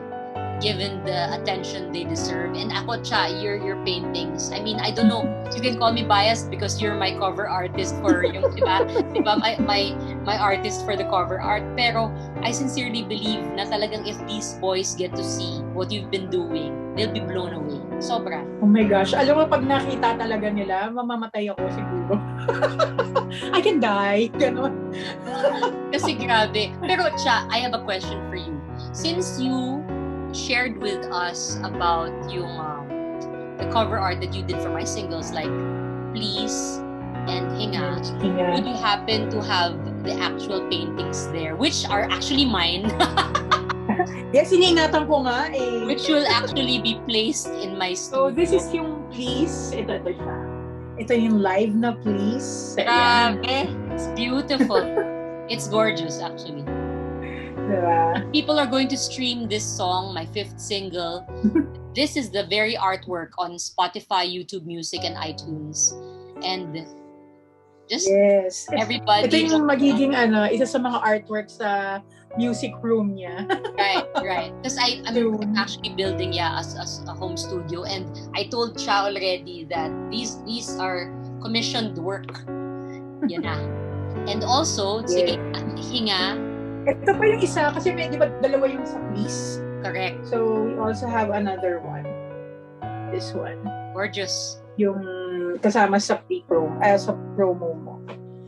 the attention they deserve. And ako, Cha, your paintings, I mean, I don't know, you can call me biased because you're my cover artist for yung, diba, my artist for the cover art. Pero I sincerely believe na talagang if these boys get to see what you've been doing, they'll be blown away. Sobra. Oh my gosh. Alam mo, pag nakita talaga nila, mamamatay ako siguro. I can die. Ganon. Kasi grabe. Pero Cha, I have a question for you. Since you shared with us about yung the cover art that you did for my singles like Please and Hinga, would you happen to have the actual paintings there, which are actually mine? Yes, iningatan ko nga eh. Which will actually be placed in my studio. So this is yung Please. Ito siya. Ito yung live na Please. Grabe. It's beautiful. It's gorgeous actually. Diba? People are going to stream this song, my 5th single. This is the very artwork on Spotify, YouTube Music, and iTunes. And Just Yes. everybody. Ito yung magiging isa sa mga artwork sa music room niya. Right. Because I'm actually building as a home studio, and I told Cha already that these are commissioned work. Yan na. And also, sige, Hinga. Ito pa yung isa kasi may di ba dalawa yung sa please. Correct. So we also have another one. This one. Gorgeous. Yung kasama sa sa promo mo.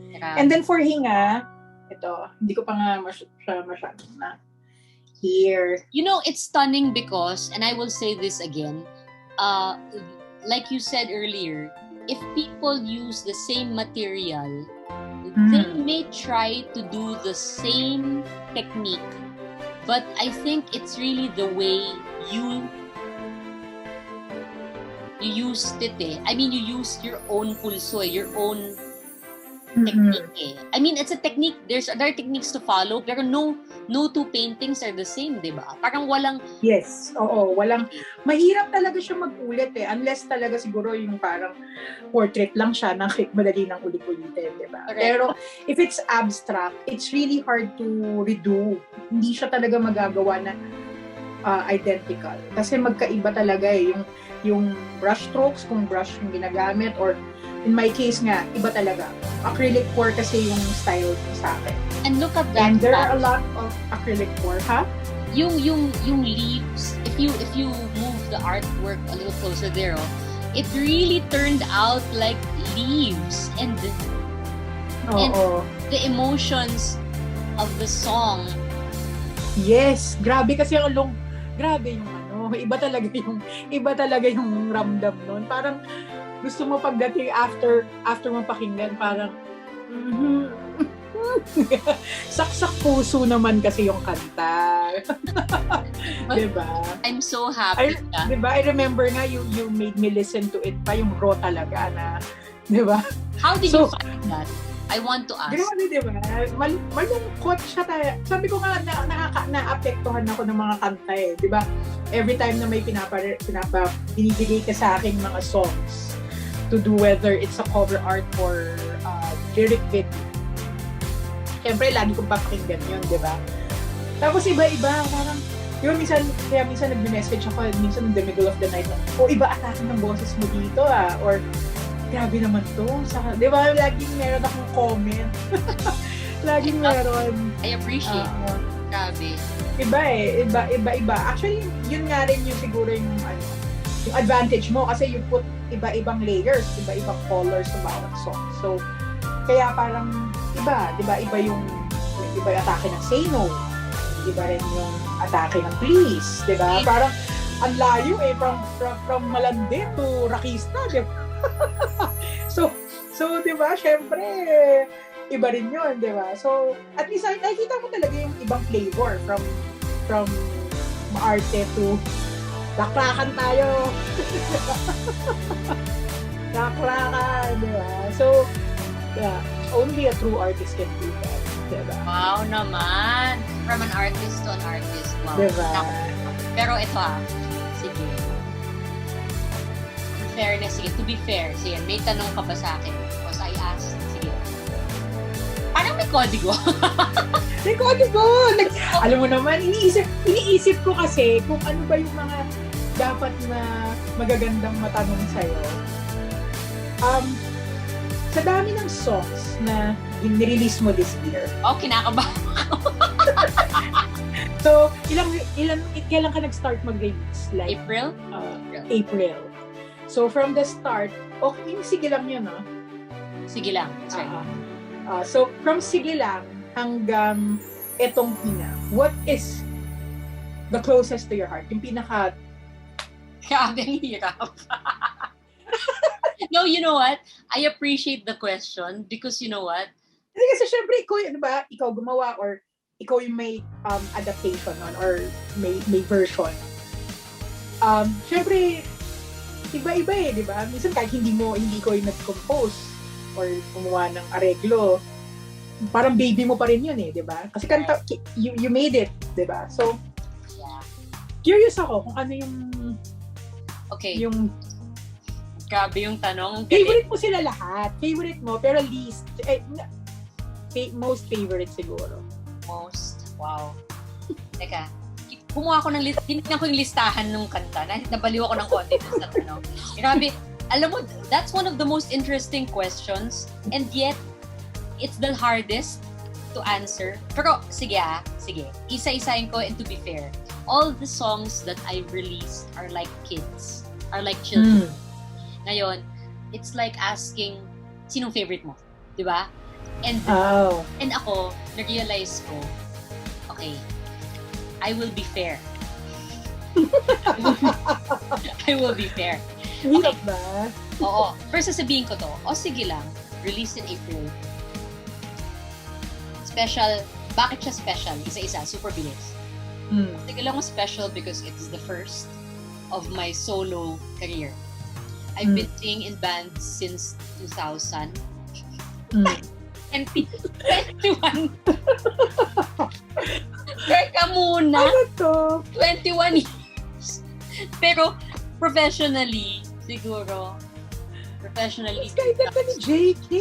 Yeah. And then for Hinga, ito, hindi ko pa nga masyado na. Here. You know, it's stunning because, and I will say this again, like you said earlier, if people use the same material, they may try to do the same technique, but I think it's really the way you used it. I mean, you used your own pulso, your own technique. I mean, it's a technique. There are techniques to follow, pero no two paintings are the same, di ba? Parang walang... Yes, oo. Walang... Mahirap talaga siya mag-ulit unless talaga siguro yung parang portrait lang siya na madali nang ulit-ulitin, di ba? Pero if it's abstract, it's really hard to redo. Hindi siya talaga magagawa na identical. Kasi magkaiba talaga yung brush strokes, kung brush yung ginagamit, or in my case nga, iba talaga. Acrylic pour kasi yung style sa akin. And look at that. And there are a lot of acrylic pour, ha? Yung leaves, if you move the artwork a little closer there, it really turned out like leaves, and the emotions of the song. Yes, grabe kasi grabe yung iba talaga yung ramdam nun. Parang gusto mo pagdating after mo pakinggan, parang saksak puso naman kasi yung kanta. Diba? I'm so happy. Diba? I remember nga you made me listen to it pa, yung raw talaga na, diba? How did you find that? I want to ask. Diba? Malungkot siya. Sabi ko nga, naapektuhan ako ng mga kanta diba? Every time na may binibigay ka sa akin mga songs to do, whether it's a cover art or lyric video. Siyempre, lagi kong papakinggan yun, diba? Tapos iba-iba, parang, yun, minsan nag-message ako, minsan in the middle of the night, iba atake ng boses mo dito, or, grabe naman to. Diba, laging meron akong comment. Laging meron. I appreciate it. Grabe. Iba. Actually, yun nga rin yung siguro yung advantage mo kasi you put iba-ibang layers, iba-ibang colors sa bawat song. So, kaya parang iba, diba? Iba yung atake ng Say No. Iba rin yung atake ng Please, diba? Parang ang layo from Malandi to Rakista, diba? so diba, syempre, iba rin yun, diba? So, at least nakikita mo talaga yung ibang flavor from arte to laklakan tayo. Laklakan, diba? So, yeah, only a true artist can do that, diba? Wow naman! From an artist to an artist. Wow. Diba? Pero ito sige. Fairness, sige, to be fair, sige, may tanong ka ba sa akin? Because I asked, sige. Parang may kodigo. May kodigo! Alam mo naman, iniisip ko kasi kung ano ba yung mga dapat na magagandang matanong sa'yo. Sa dami ng songs na nirelease mo this year. Kinakabahan ako. So, kailan ka nag-start mag-release? Like, April? April. So, from the start, yung sige lang yun, no? Sige lang. Sorry. So, from sige lang hanggang etong Hinga, what is the closest to your heart? Yung pinaka... Grabe, ang hirap. No, you know what? I appreciate the question because you know what? Kasi syempre, ikaw gumawa or ikaw yung may adaptation on or may version. Syempre, iba-iba di ba? Minsan kahit hindi ikaw yung nag-compose or gumawa ng areglo, parang baby mo pa rin yun di ba? Kasi kanta, you made it, di ba? So, curious ako kung ano yung Grabe yung tanong. Favorite mo sila lahat. Favorite mo, pero least, most favorite siguro. Most? Wow. Teka, kumuha ko ng tinignan ko yung listahan ng kanta. Nabaliw ako ng konti sa tanong. Grabe. Alam mo, that's one of the most interesting questions. And yet, it's the hardest to answer. Pero, sige. Isa-isahin ko, and to be fair, all the songs that I released are like kids. Are like children. Ngayon, it's like asking, sinong favorite mo? Diba? And ako, na-realize ko, okay, I will be fair. I will be fair. Hirap ba? Oo. First, sasabihin ko to, sige lang, released in April. Special. Bakit siya special? Isa-isa, super bilis. Sige lang special because it's the first of my solo career. I've been singing in bands since 2000. And 21. Teka muna. Ano to? 21 years. Pero professionally, siguro. Professionally. Kahit na ni JK,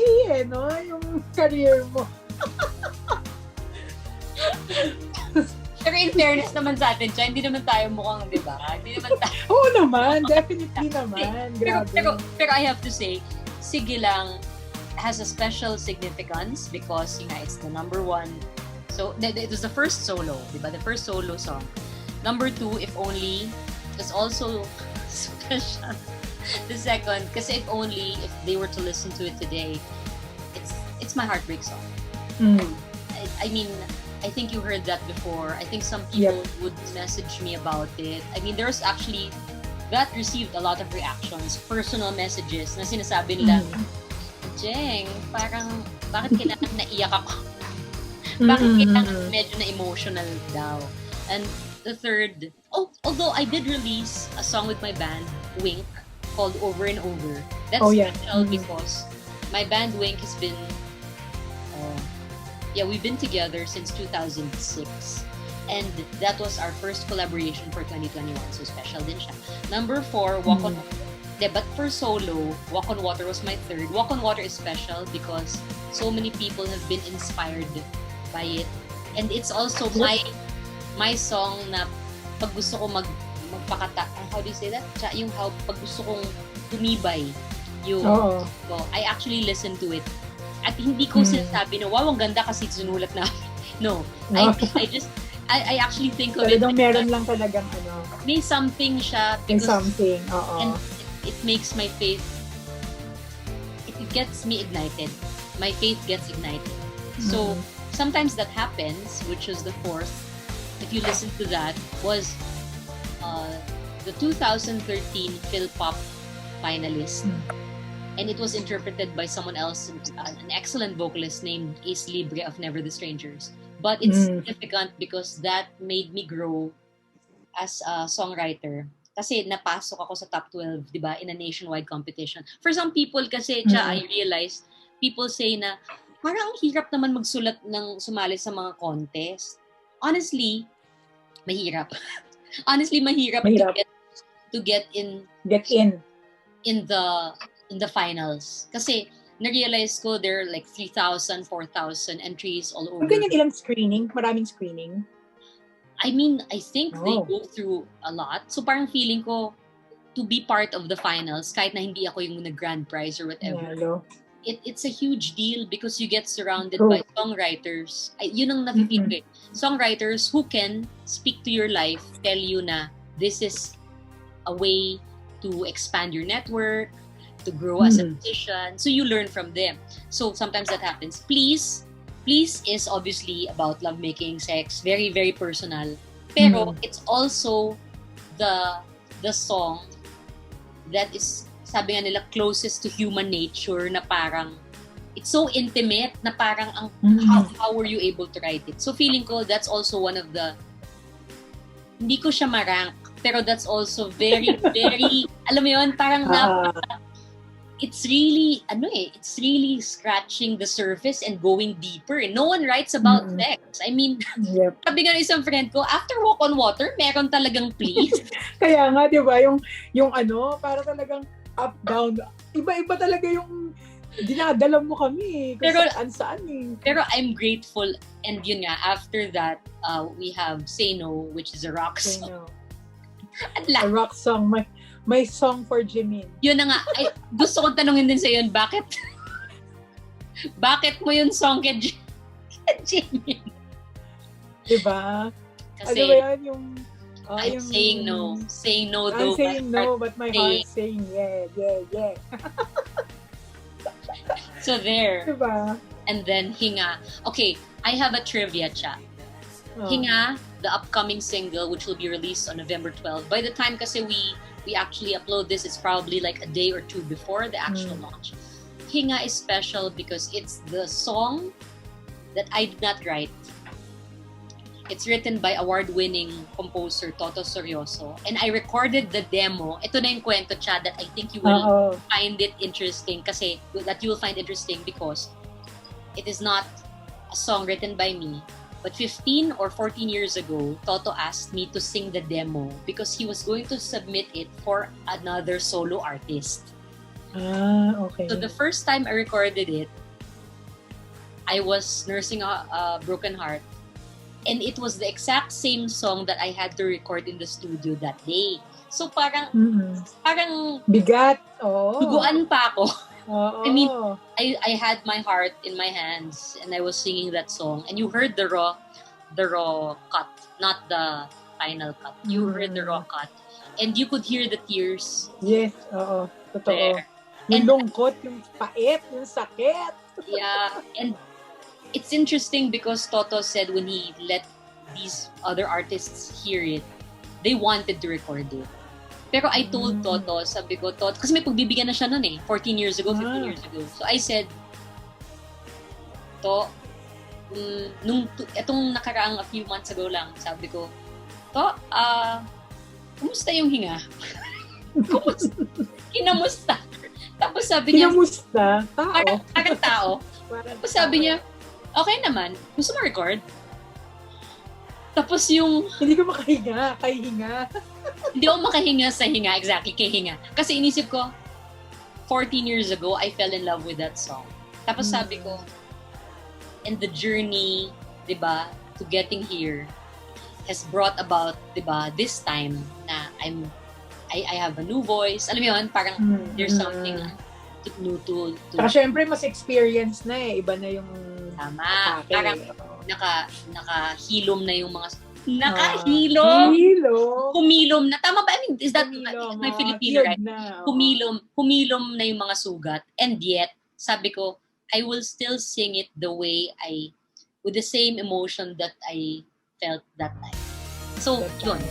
no? Yung career mo. Pero in fairness naman sa atin, hindi naman tayo mukhang, di ba? Hindi naman tayo. Oo naman, definitely naman. Grabe. Pero I have to say, Sige Lang has a special significance because it's the number one. So, it was the first solo, di ba? The first solo song. Number 2, If Only, is also special. The second, kasi if they were to listen to it today, it's my heartbreak song. I mean, I think you heard that before. I think some people would message me about it. I mean, there's actually, that received a lot of reactions, personal messages na sinasabi nila, Adjeng, parang, bakit kailangan naiyak ako? Bakit kailangan medyo na emotional daw? And the third, although I did release a song with my band, Wink, called Over and Over. That's special because my band Wink has been, we've been together since 2006. And that was our first collaboration for 2021. So special din siya. Number 4, Walk on Water. But for solo, Walk on Water was my third. Walk on Water is special because so many people have been inspired by it. And it's also my song na pag gusto ko magpakata, how do you say that? Yung pag gusto kong tumibay, I actually listen to it. At hindi ko sinasabi na, wow, ang ganda kasi sinulat na. No. I actually think of it. Meron lang talagang may something siya. May something, And it makes my faith, it gets me ignited. My faith gets ignited. So, sometimes that happens, which is the fourth, if you listen to that, was the 2013 Phil Pop finalist. And it was interpreted by someone else, an excellent vocalist named Ace Libre of Never the Strangers. But it's significant because that made me grow as a songwriter. Kasi napasok ako sa top 12, di ba, in a nationwide competition. For some people kasi, I realized, people say na, parang hirap naman magsulat ng sumali sa mga contest. Honestly, mahirap. Mahirap. To get in the finals. Kasi, na-realize ko there are like 3,000, 4,000 entries all over. Ganyan ilang screening? Maraming screening? I mean, I think they go through a lot. So parang feeling ko, to be part of the finals, kahit na hindi ako yung nag-grand prize or whatever, it's a huge deal because you get surrounded by songwriters. Yun ang nafe-feel ko. Songwriters who can speak to your life, tell you na this is a way to expand your network, to grow as a musician. So you learn from them. So sometimes that happens. Please is obviously about lovemaking, sex, very, very personal. Pero it's also the song that is, sabi nga nila, closest to human nature, na parang it's so intimate na parang how were you able to write it? So feeling ko that's also one of the, hindi ko siya marank, pero that's also very, very, alam mo yun, parang it's really scratching the surface and going deeper. No one writes about sex. I mean, sabi nga ng isang friend ko, after Walk on Water, meron talagang please. Kaya nga, di ba, yung para talagang up, down. Iba-iba talaga yung dinadala mo kami kung saan eh. Pero I'm grateful, and yun nga, after that, we have Say No, which is a rock song. A rock song. May song for Jimin. Yun na nga. Ay, gusto kong tanungin din sa yun, bakit mo yung song kay Jimin? Diba? Kasi, ano ba yan? I'm yung, saying no. Saying no, though. I'm saying no, but my heart's saying yeah. So there. Diba? And then Hinga. Okay, I have a trivia chat. Hinga, the upcoming single, which will be released on November 12. By the time kasi we actually upload this, it's probably like a day or two before the actual launch. Hinga is special because it's the song that I did not write. It's written by award-winning composer Toto Sorioso. And I recorded the demo. Ito na yung kwento, Chad, that I think you will find it interesting because it is not a song written by me. But 15 or 14 years ago, Toto asked me to sing the demo because he was going to submit it for another solo artist. Okay. So the first time I recorded it, I was nursing a broken heart. And it was the exact same song that I had to record in the studio that day. So parang bigat. Duguan pa ako. I mean, I had my heart in my hands and I was singing that song. And you heard the raw cut, not the final cut. You heard the raw cut. And you could hear the tears. Yes, totoo. There. Yung lungkot, yung pait, yung sakit. Yeah, and it's interesting because Toto said when he let these other artists hear it, they wanted to record it. Pero I told Toto, sabi ko, Toto, kasi may pagbibigyan na siya nun 15 years ago. So I said, etong nakaraang a few months ago lang, sabi ko, kumusta yung Hinga? Kinamusta? Tapos sabi niya, kinamusta? Parang tao. Tapos sabi niya, okay naman. Gusto mo record? Tapos yung... Hindi ko makahinga. Kay Hinga. Hindi ako makahinga sa Hinga. Exactly, kay Hinga. Kasi inisip ko, 14 years ago, I fell in love with that song. Tapos sabi ko, and the journey, diba, to getting here has brought about, diba, this time na I have a new voice. Alam mo yun, parang there's something new to... Saka syempre, mas experience na Iba na yung... Tama. Parang nakahilom na yung mga... Humilom na. Tama ba? I mean, is that my Filipino, right? Humilom na yung mga sugat. And yet, sabi ko, I will still sing it the way with the same emotion that I felt that time. So, yun.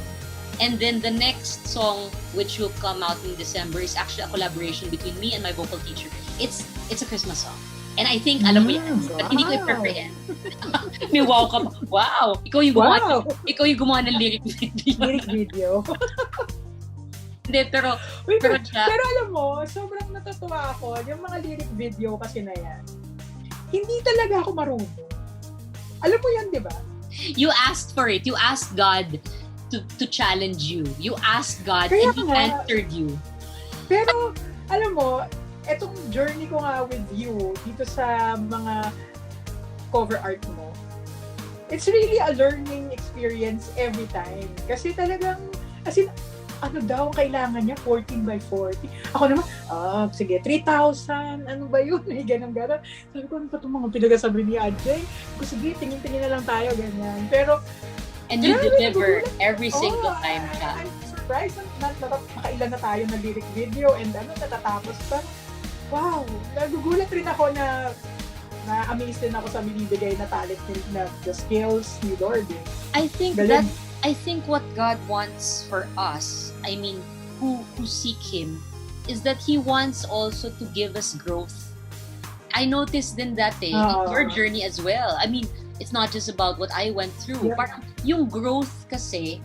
And then the next song, which will come out in December, is actually a collaboration between me and my vocal teacher. It's a Christmas song. And I think, alam mo yan, but hindi ko i-prepare. May wow ka pa. Wow! Ikaw yung gumawa ng lyric video. Lyric video. Hindi, pero alam mo, sobrang natutuwa ako. Yung mga lyric video kasi na yan, hindi talaga ako marunong. Alam mo yan, di ba? You asked for it. You asked God to challenge you. You asked God and He answered you. Pero, alam mo, etong journey ko nga with you dito sa mga cover art mo, it's really a learning experience every time. Kasi talagang, as in, ano daw kailangan niya? 14 by 40. Ako naman, sige, 3,000. Ano ba yun? Ganun-ganun. Sabi ko, ano pa itong mga pinagasabi ni Adjeng? Sige, tingin-tingin na lang tayo, ganyan. Pero, and you deliver every single time siya. I'm surprised na makailan na tayo na lyric video and natatapos pa. Wow! Nagugulat rin ako na na-amaze din ako sa binibigay na talent na the skills ni Lord. I think what God wants for us, I mean, who seek Him, is that He wants also to give us growth. I noticed din that in your journey as well. I mean, it's not just about what I went through. Parang yung growth kasi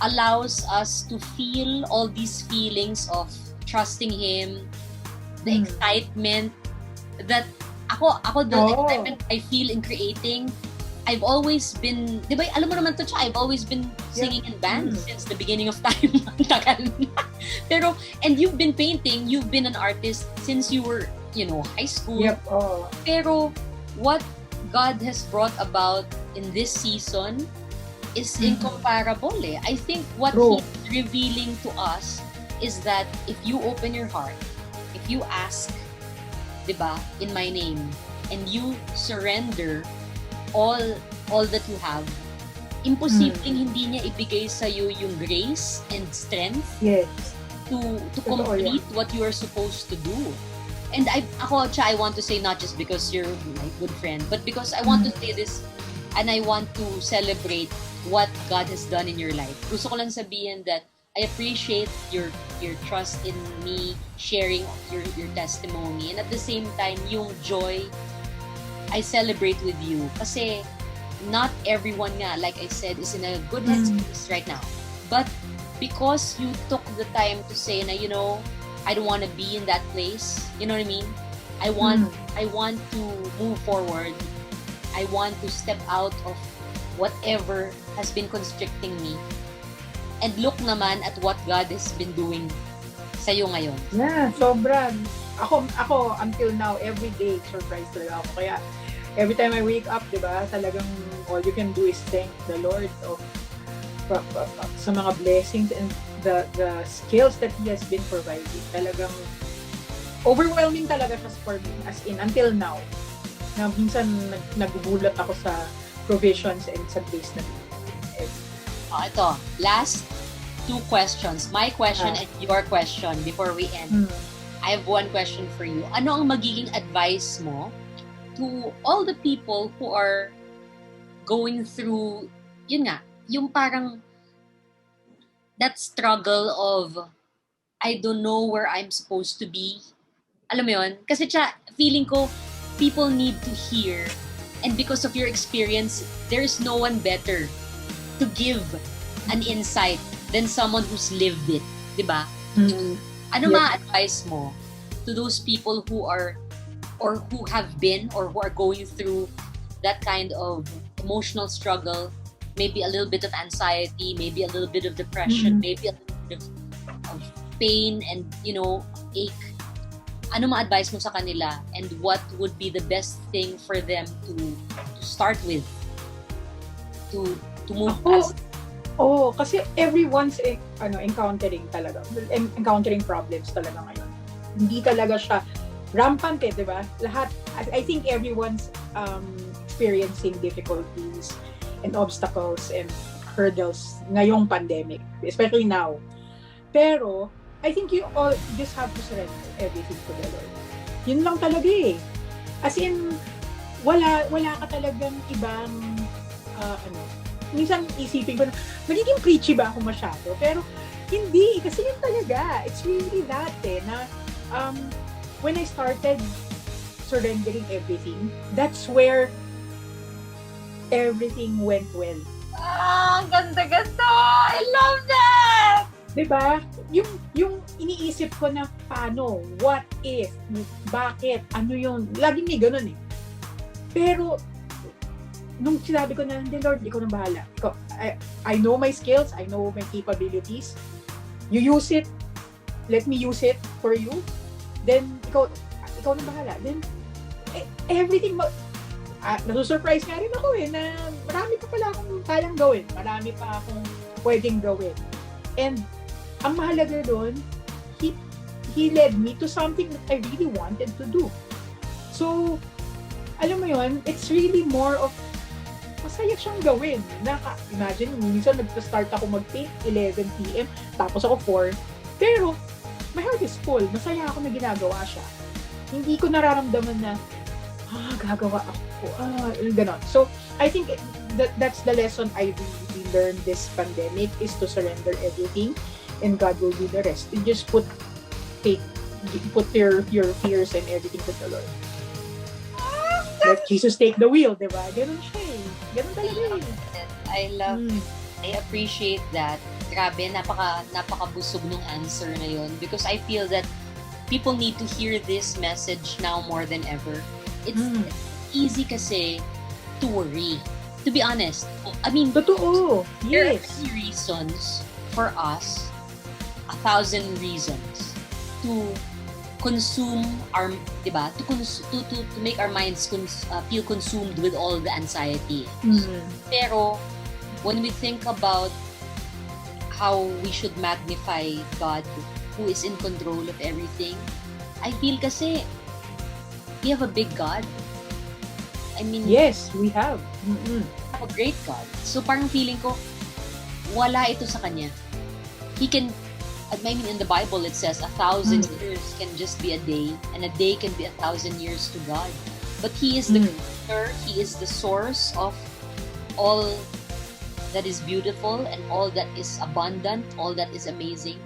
allows us to feel all these feelings of trusting Him, the excitement that ako the excitement I feel in creating I've always been, di ba, alam mo naman to, I've always been singing in bands since the beginning of time. Tagal na. Pero, and you've been painting, you've been an artist since you were, high school. Yep. Pero, what God has brought about in this season is incomparable eh. I think what True. He's revealing to us is that if you open your heart, if you ask, di ba, in my name, and you surrender all that you have, imposibleng hindi niya ibigay sa'yo yung grace and strength Yes. to Totoo complete yan. what you are supposed to do. And I want to say, not just because you're my good friend, but because I want to say this and I want to celebrate what God has done in your life. Gusto ko lang sabihin that I appreciate your trust in me, sharing your testimony, and at the same time, yung joy I celebrate with you. Kasi not everyone nga, like I said, is in a good headspace right now. But because you took the time to say na, I don't want to be in that place. You know what I mean? I want to move forward. I want to step out of whatever has been constricting me. And look naman at what God has been doing sa'yo ngayon. Yeah, sobrang. Ako until now, every day, surprised talaga ako. Kaya, every time I wake up, di ba, talagang all you can do is thank the Lord sa mga blessings and the skills that He has been providing. Talagang overwhelming talaga siya for me, as in, until now. Na minsan nagugulat ako sa provisions and sa grace na Ito, last 2 questions. My question and your question before we end. I have one question for you. Ano ang magiging advice mo to all the people who are going through, yun nga, yung parang that struggle of I don't know where I'm supposed to be. Alam mo yun? Kasi feeling ko people need to hear, and because of your experience, there's no one better to give an insight than someone who's lived it. Diba? Ano ma-advise mo to those people who are or who have been or who are going through that kind of emotional struggle, maybe a little bit of anxiety, maybe a little bit of depression, maybe a little bit of pain and, ache? Ano ma-advise mo sa kanila, and what would be the best thing for them to start with to move past? Kasi everyone's encountering problems talaga ngayon. Hindi talaga siya rampant di ba? Lahat, I think everyone's experiencing difficulties and obstacles and hurdles ngayong pandemic, especially now. Pero, I think you all just have to surrender everything to the Lord. Yun lang talaga eh. As in, wala ka talagang ibang, minsan isipin ko na, magiging preachy ba ako masyado? Pero, hindi. Kasi yun talaga. It's really that na, when I started surrendering everything, that's where everything went well. Ganda! I love that! Diba? Yung iniisip ko na paano, what if, bakit, ano yun, laging may ganun eh. Pero, nung sinabi ko na, hindi Lord, ikaw nang bahala. I know my skills, I know my capabilities. You use it, let me use it for you. Then, ikaw nang bahala. Then, everything, nasusurprise nga rin ako na marami pa pala akong kayang gawin. Marami pa akong pwedeng gawin. And, ang mahalaga doon, he led me to something that I really wanted to do. So, alam mo yun, it's really more of masaya siyang gawin. Imagine, minsan nag-start ako mag-paint 11 p.m. tapos ako 4. Pero, my heart is full. Masaya ako na ginagawa siya. Hindi ko nararamdaman na, gagawa ako. Ganon. So, I think that's the lesson I really learned this pandemic, is to surrender everything and God will do the rest. You just put your fears and everything to the Lord. Let Jesus take the wheel, diba? Ganon siya eh. Ganon talaga eh. I love it. I appreciate that. Grabe, napakabusog ng answer na yun, because I feel that people need to hear this message now more than ever. It's easy kasi to worry. To be honest, I mean, Totoo. there are Yes. many reasons for us, 1,000 reasons to consume our, diba? To make our minds feel consumed with all the anxiety. Pero when we think about how we should magnify God who is in control of everything, I feel kasi we have a big God. I mean, Yes, we have. a great God. So parang feeling ko, wala ito sa kanya. He can, I mean, in the Bible it says 1,000 years can just be a day, and a day can be 1,000 years to God. But He is the creator, He is the source of all that is beautiful and all that is abundant, all that is amazing.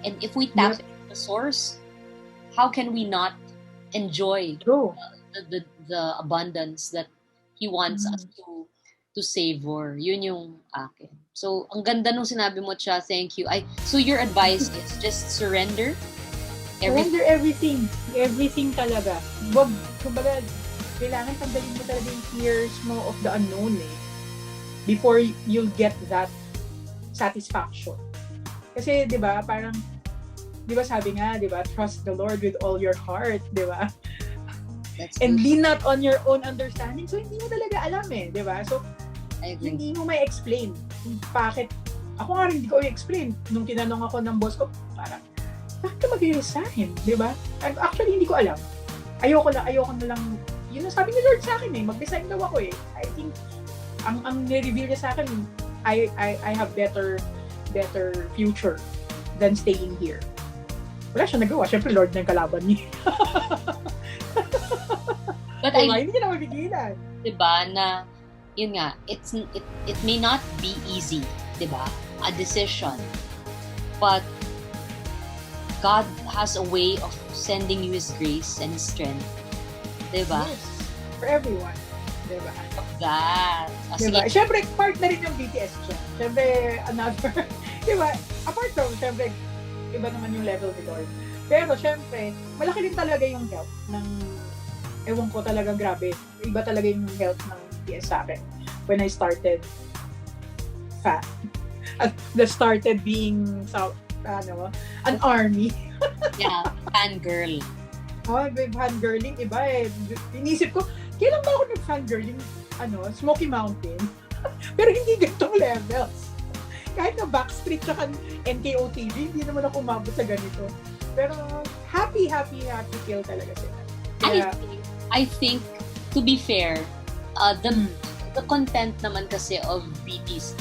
And if we tap into the source, how can we not enjoy the abundance that He wants us to savor? Yun yung akin. So, ang ganda nung sinabi mo, Cha. Thank you. So, your advice is just surrender everything. Surrender everything. Everything talaga. Wag, kumbaga, kailangan tanggalin mo talaga yung fears mo of the unknown before you'll get that satisfaction. Kasi, di ba, parang, di ba sabi nga, di ba, trust the Lord with all your heart, di ba? And lean not on your own understanding. So, hindi mo talaga alam di ba? So, hindi mo may explain kung bakit. Ako nga rin hindi ko i-explain. Nung tinanong ako ng boss ko, parang, bakit ka mag-resign? Di ba? Actually, hindi ko alam. Ayoko na lang, yun ang sabi ni Lord sa akin mag-resign daw ako I think, ang ni-reveal niya sa akin, I have better future than staying here. Wala siya nagawa. Siyempre, Lord na yung kalaban niya. But hindi niya na mabigilan. Diba, na, yun nga, it may not be easy, diba? A decision. But, God has a way of sending you His grace and His strength. Diba? Yes. For everyone. Diba? That. Diba? Siyempre, part na rin yung BTS siya. Siyempre, another, diba? Apart from, siyempre, iba naman yung level ni Lord. Pero, siyempre, malaki rin talaga yung help ng, ewan ko talaga, grabe. Iba talaga yung help ng BTS sa akin. When I started fat. At started being, an army. Yeah, fangirl. Fangirling, iba Inisip ko, kailan ba ako nag-fangirling, Smoky Mountain? Pero hindi ganitong levels. Kahit na Backstreet tsaka NKOTV, hindi naman ako umabot sa ganito. Pero happy feel talaga sila. Kaya, I think, to be fair, the content naman kasi of BTS,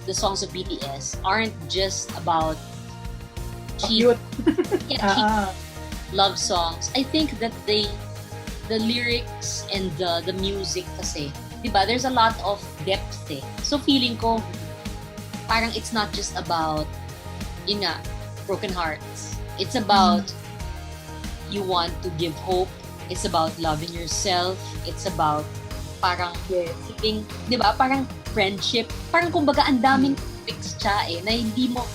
the songs of BTS aren't just about cheap love songs. I think that the lyrics and the music kasi, diba, there's a lot of depth So feeling ko, parang it's not just about, yun nga, broken hearts. It's about you want to give hope. It's about loving yourself. It's about parang keeping, diba, parang friendship. Parang kumbaga ang daming topics siya na hindi mo,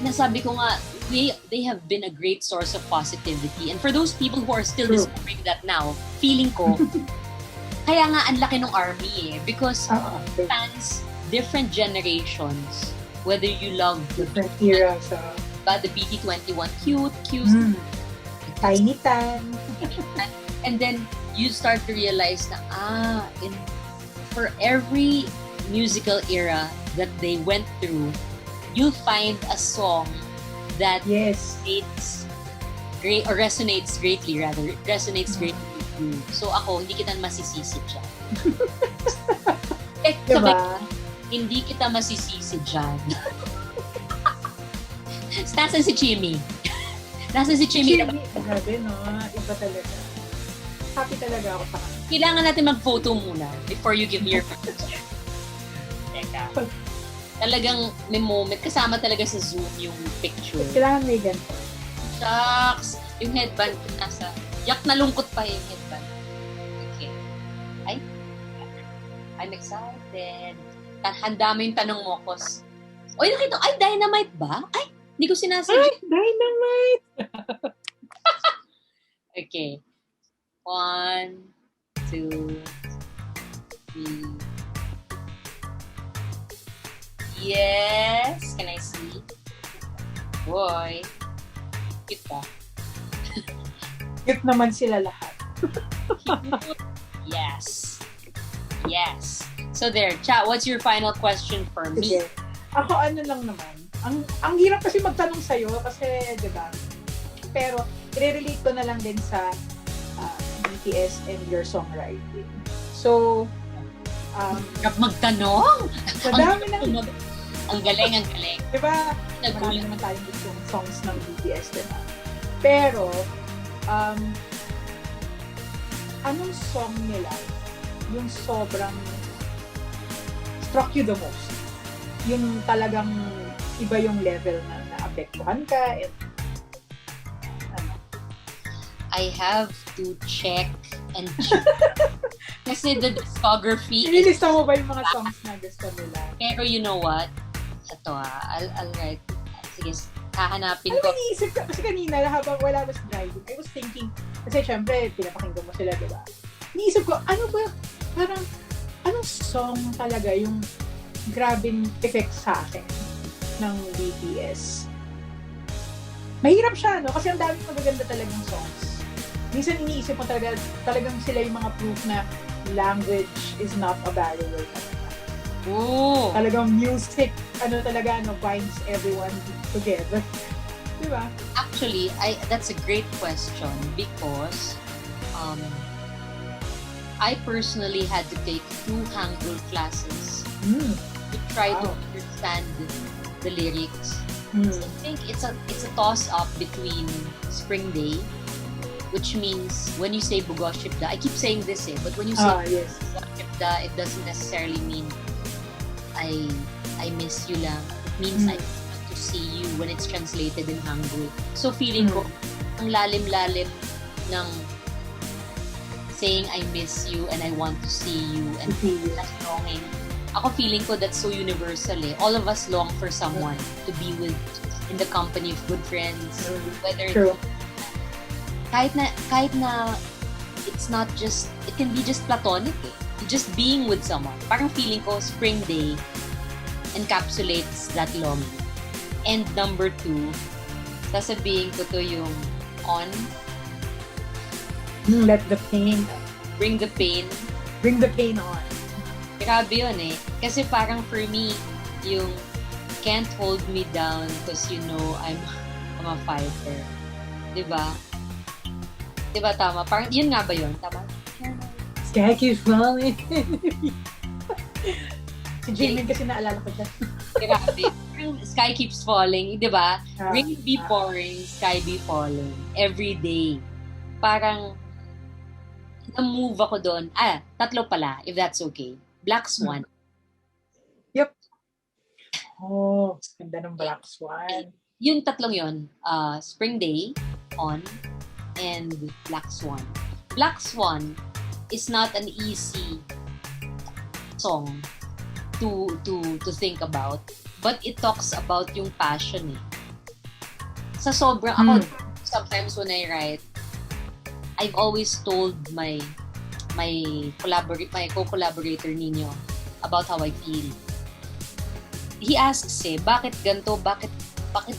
nasabi ko nga, they have been a great source of positivity. And for those people who are still discovering that now, feeling ko, kaya nga ang laki ng army because fans, different generations, whether you love different eras, the BT21 cute, Tiny Tan, and then you start to realize na for every musical era that they went through, you'll find a song that resonates greatly with you. So ako, hindi kita masisisi dyan. Diba? Hindi kita masisisi dyan. Nasaan si Chimmy? Nasaan si Chimmy? Grabe, no? Iba talaga. Happy talaga ako sa kanya. Kailangan natin mag-photo muna before you give me your photo. Teka. Talagang may moment. Kasama talaga sa Zoom yung picture. Kailangan may ganito. Shucks! Yung headband nasa... Yak na lungkot pa yung headband. Okay. I'm excited. Handa mo yung tanong mo, Kos. Oy, nakita ko. Ay, dynamite ba? Ay, hindi ko sinasadya. Ay, dynamite! Okay. 1, 2, 3. Yes. Can I see? Boy. Cute ka. Cute naman sila lahat. Yes. Yes. So there, Cha, what's your final question for me? Sige. Ako ano lang naman. Ang hirap kasi magtanong sa'yo kasi, di ba? Pero, i-relate ko na lang din sa BTS and your songwriting. So, Magtanong? sa dami ng... Ang galing, ang galing. Di ba? Marami Nagulat. naman tayong gustong songs ng BTS, di ba? Pero, anong song nila yung sobrang struck you the most? Yung talagang iba yung level na naapektuhan ka and ano? I have to check and check. Kasi the discography is... Inilista mo ba yung mga songs na gusto nila? Pero you know what? Ito I'll write. Sige, hahanapin Ano ko. iniisip ka? Kasi kanina, habang wala was driving, I was thinking, kasi syempre, pinapakinggan mo sila, diba? Iniisip ko, ano ba, parang, anong song talaga yung grabing effect sa akin ng BTS? Mahirap siya, no? Kasi ang daming magaganda talagang songs. Minsan iniisip mo talagang sila yung mga proof na language is not a barrier. Ooh. Talagang music, binds everyone together. Diba? Actually, that's a great question because I personally had to take 2 Hangul classes to try to understand the lyrics. So I think it's a toss-up between Spring Day, which means when you say Bugoshipda, I keep saying this but when you say Bugoshipda, it doesn't necessarily mean I miss you lang. It means I want to see you when it's translated in Hangul. So feeling ko, ang lalim-lalim ng saying I miss you and I want to see you and that longing. Ako feeling ko that's so universal All of us long for someone to be with in the company of good friends. Whether kahit na it's not just, it can be just platonic Just being with someone. Parang feeling ko, Spring Day encapsulates that longing. And number 2, sasabihin ko to yung on. Let the pain. Bring the pain. Bring the pain on. Grabe yun Kasi parang for me, yung can't hold me down because you know I'm a fighter. Diba? Diba tama? Parang, yun nga ba yun? Tama? Sky keeps falling. Si Jimin kasi naalala ko dyan. Grabe. Sky keeps falling, di ba? Rain be pouring, sky be falling. Every day. Parang, na-move ako doon. 3 pala, if that's okay. Black Swan. Yep. Oh, ganda ng Black Swan. Yung 3 yun, Spring Day, On, and Black Swan. Black Swan is not an easy song to think about, but it talks about yung passion Sa sobrang ako sometimes when I write, I've always told my co-collaborator Nino about how I feel. He asks bakit ganito, bakit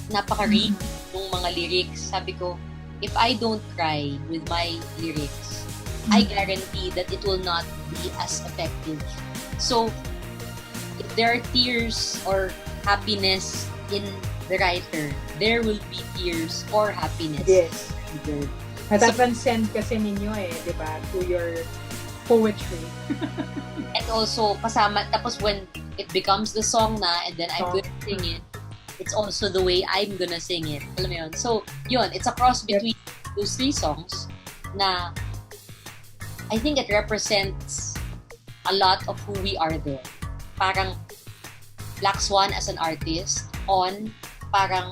napaka-read ng mga lyrics. Sabi ko, if I don't cry with my lyrics, I guarantee that it will not be as effective. So, if there are tears or happiness in the writer, there will be tears or happiness. Yes. Natatranscend kasi ninyo di ba? To your poetry. And also, kasama, tapos when it becomes the song na, and then I'm gonna sing it, it's also the way I'm gonna sing it. Alam mo yun? So, yun, it's a cross between those 3 songs na I think it represents a lot of who we are there. Parang Black Swan as an artist, On, parang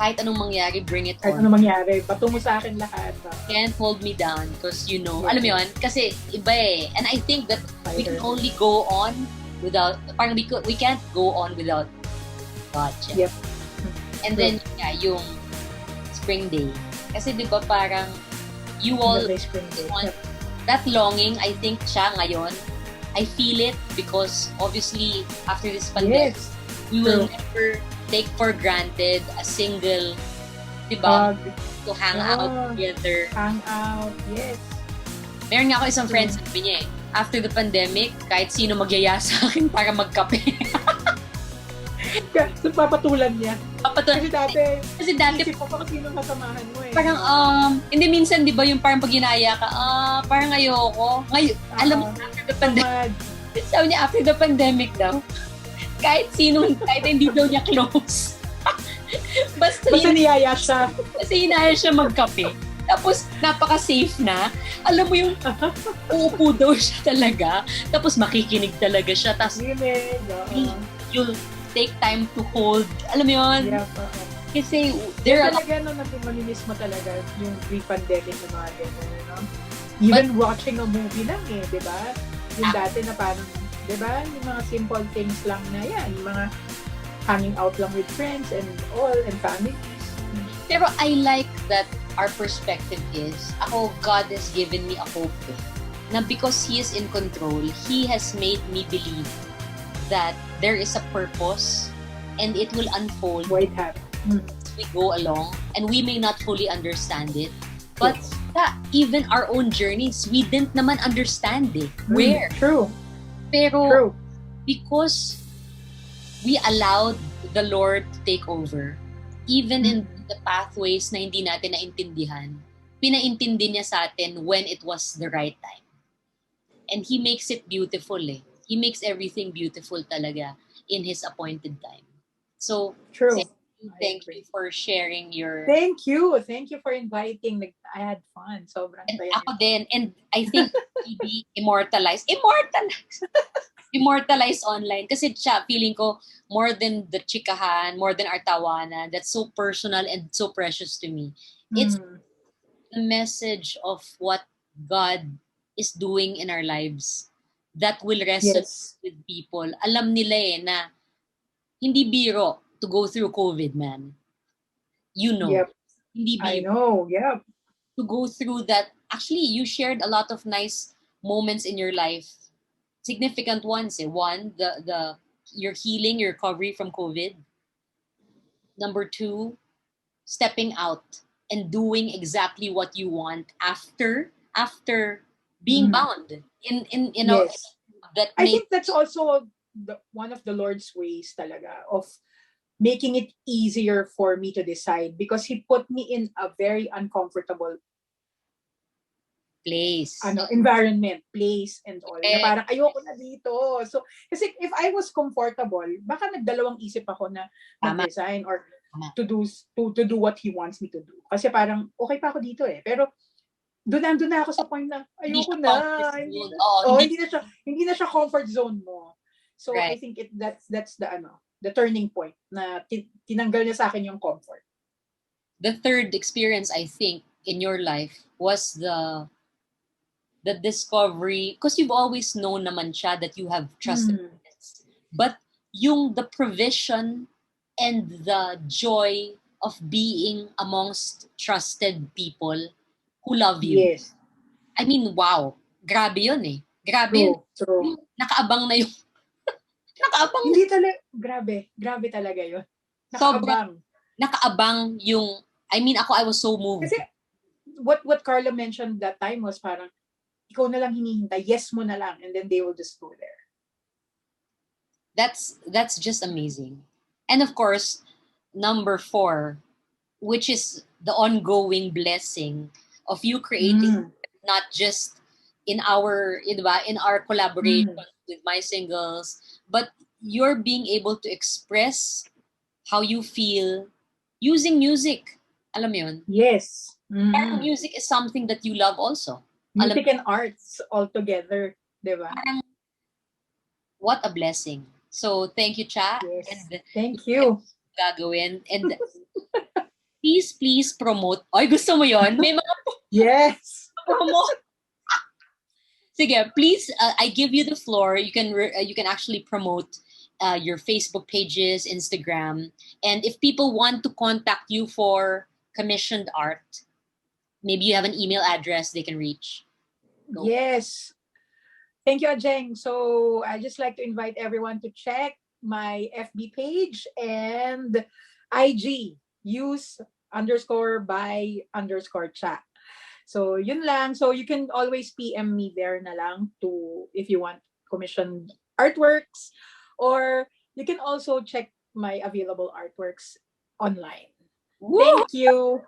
kahit anong mangyari, bring it kahit on. Kahit anong mangyari, patungo sa akin lahat. Can't hold me down because you know, alam mo yun, kasi iba And I think that we can only go on without, parang we can't go on without God. Yep. And then, yung Spring Day. Kasi di ba parang you all want that longing, I think siya ngayon, I feel it because obviously after this pandemic, We will True. never take for granted a single, diba, to hang out together. Hang out, yes. Meron nga ako isang friend, sabi niya after the pandemic, kahit sino magyaya sa akin para magkape. So, papatulan niya. Kasi dati, isip ko pa sino kasamahan mo eh. Parang, hindi minsan, di ba, yung parang pag ginaya ka, parang ayoko. Ngayon, alam mo, after the pandemic, sabi niya, after the pandemic daw, kahit hindi daw niya close. Basta niyaya siya. Kasi hinaya siya magkape. Tapos, napaka-safe na. Alam mo yung uupo daw siya talaga. Tapos, makikinig talaga siya. Tapos, you'll take time to hold. Alam mo yun? Yeah, kasi, talaga mamimiss mo talaga yung pre-pandemic na mga ganyan, no? Even watching a movie lang eh, di ba? Yung dati na parang, di ba? Yung mga simple things lang na yan. Yung mga hanging out lang with friends and all, and families. Pero I like that our perspective is, God has given me a hope na because He is in control, He has made me believe that there is a purpose and it will unfold as we go along, and we may not fully understand it, but even our own journeys, we didn't naman understand it. Where? True. Pero because we allowed the Lord to take over, even in the pathways na hindi natin naintindihan, pinaintindi niya sa atin when it was the right time. And He makes it beautiful eh. He makes everything beautiful talaga in His appointed time. So, true. Thank you for sharing your... Thank you for inviting. I had fun. Sobrang and ako din. And I think be immortalized online. Kasi siya, feeling ko, more than the chikahan, more than our tawanan, that's so personal and so precious to me. It's the message of what God is doing in our lives that will resonate with people. Alam nila na hindi biro to go through COVID, man. You know. Yep. Hindi biro. I know, yep. To go through that. Actually, you shared a lot of nice moments in your life. Significant ones. One, your healing, your recovery from COVID. Number two, stepping out and doing exactly what you want after being bound. I think that's also one of the Lord's ways talaga of making it easier for me to decide, because He put me in a very uncomfortable environment, place and all. Na parang ayoko na dito. So, kasi if I was comfortable, baka nagdalawang isip ako na mag-resign or to do what He wants me to do. Kasi parang okay pa ako dito eh. Pero doon na ako sa point na ayoko na. Hindi na siya comfort zone mo. So I think that's the turning point na tinanggal niya sa akin yung comfort. The third experience, I think, in your life was the discovery, because you've always known naman siya that you have trusted this. But the provision and the joy of being amongst trusted people who love you. Yes. I mean, wow. Grabe yun eh. Grabe yun. True. Nakaabang na yung... nakaabang. Hindi talaga. Grabe talaga yun. Nakaabang yung... I mean, I was so moved. Kasi what Carla mentioned that time was parang, ikaw na lang hinihintay, yes mo na lang, and then they will just go there. That's just amazing. And of course, number 4, which is the ongoing blessing of you creating not just in our collaboration with My Singles, but you're being able to express how you feel using music. Alam mo yun? Yes. Parang music is something that you love also. Music and arts all together, di ba? What a blessing. So, thank you, Cha. Yes. And thank you. Gagawin. And please promote. Ay, gusto mo yon? May mga yes. promote. Sige, please, I give you the floor. You can actually promote your Facebook pages, Instagram. And if people want to contact you for commissioned art, maybe you have an email address they can reach. Yes. Thank you, Adjeng. So I just like to invite everyone to check my FB page and IG. Use _by_chat. So, yun lang. So, you can always PM me there na lang to if you want commissioned artworks, or you can also check my available artworks online. Woo! Thank you.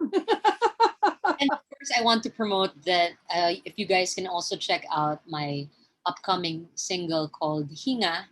And of course, I want to promote that if you guys can also check out my upcoming single called Hinga.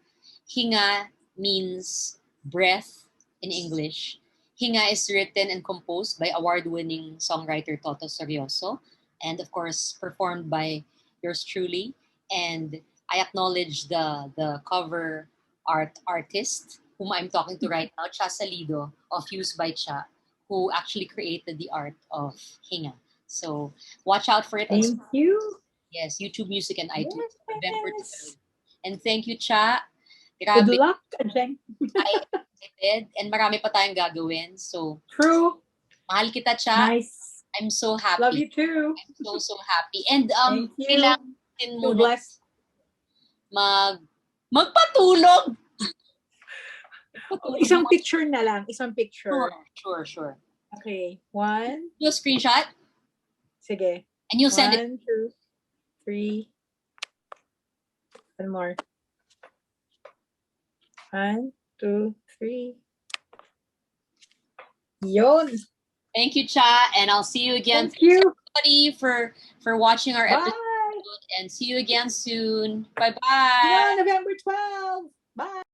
Hinga means breath in English. Hinga is written and composed by award-winning songwriter Toto Sorioso, and of course performed by yours truly. And I acknowledge the cover artist whom I'm talking to right now, Salido of Used by Cha, who actually created the art of Hinga. So watch out for it on Thank you. yes, YouTube Music and iTunes November Yes. 3rd. And thank you, Cha. Good Grabe, luck, Adjeng. I excited. And marami pa tayong gagawin. So, True. mahal kita, Cha. Nice. I'm so Love happy. you too. So happy. And Thank you. kailangan din Feel muna blessed. magpatulog. Isang picture na lang. Isang picture. Sure. Okay. 1. Do a screenshot Sige. and you'll send it. 1, 2, 3. One more. 1, 2, 3. Yun. Thank you, Cha. And I'll see you again. Thank you. Everybody for watching our episode. Bye. And see you again soon. Bye-bye. Yeah, November 12th. Bye.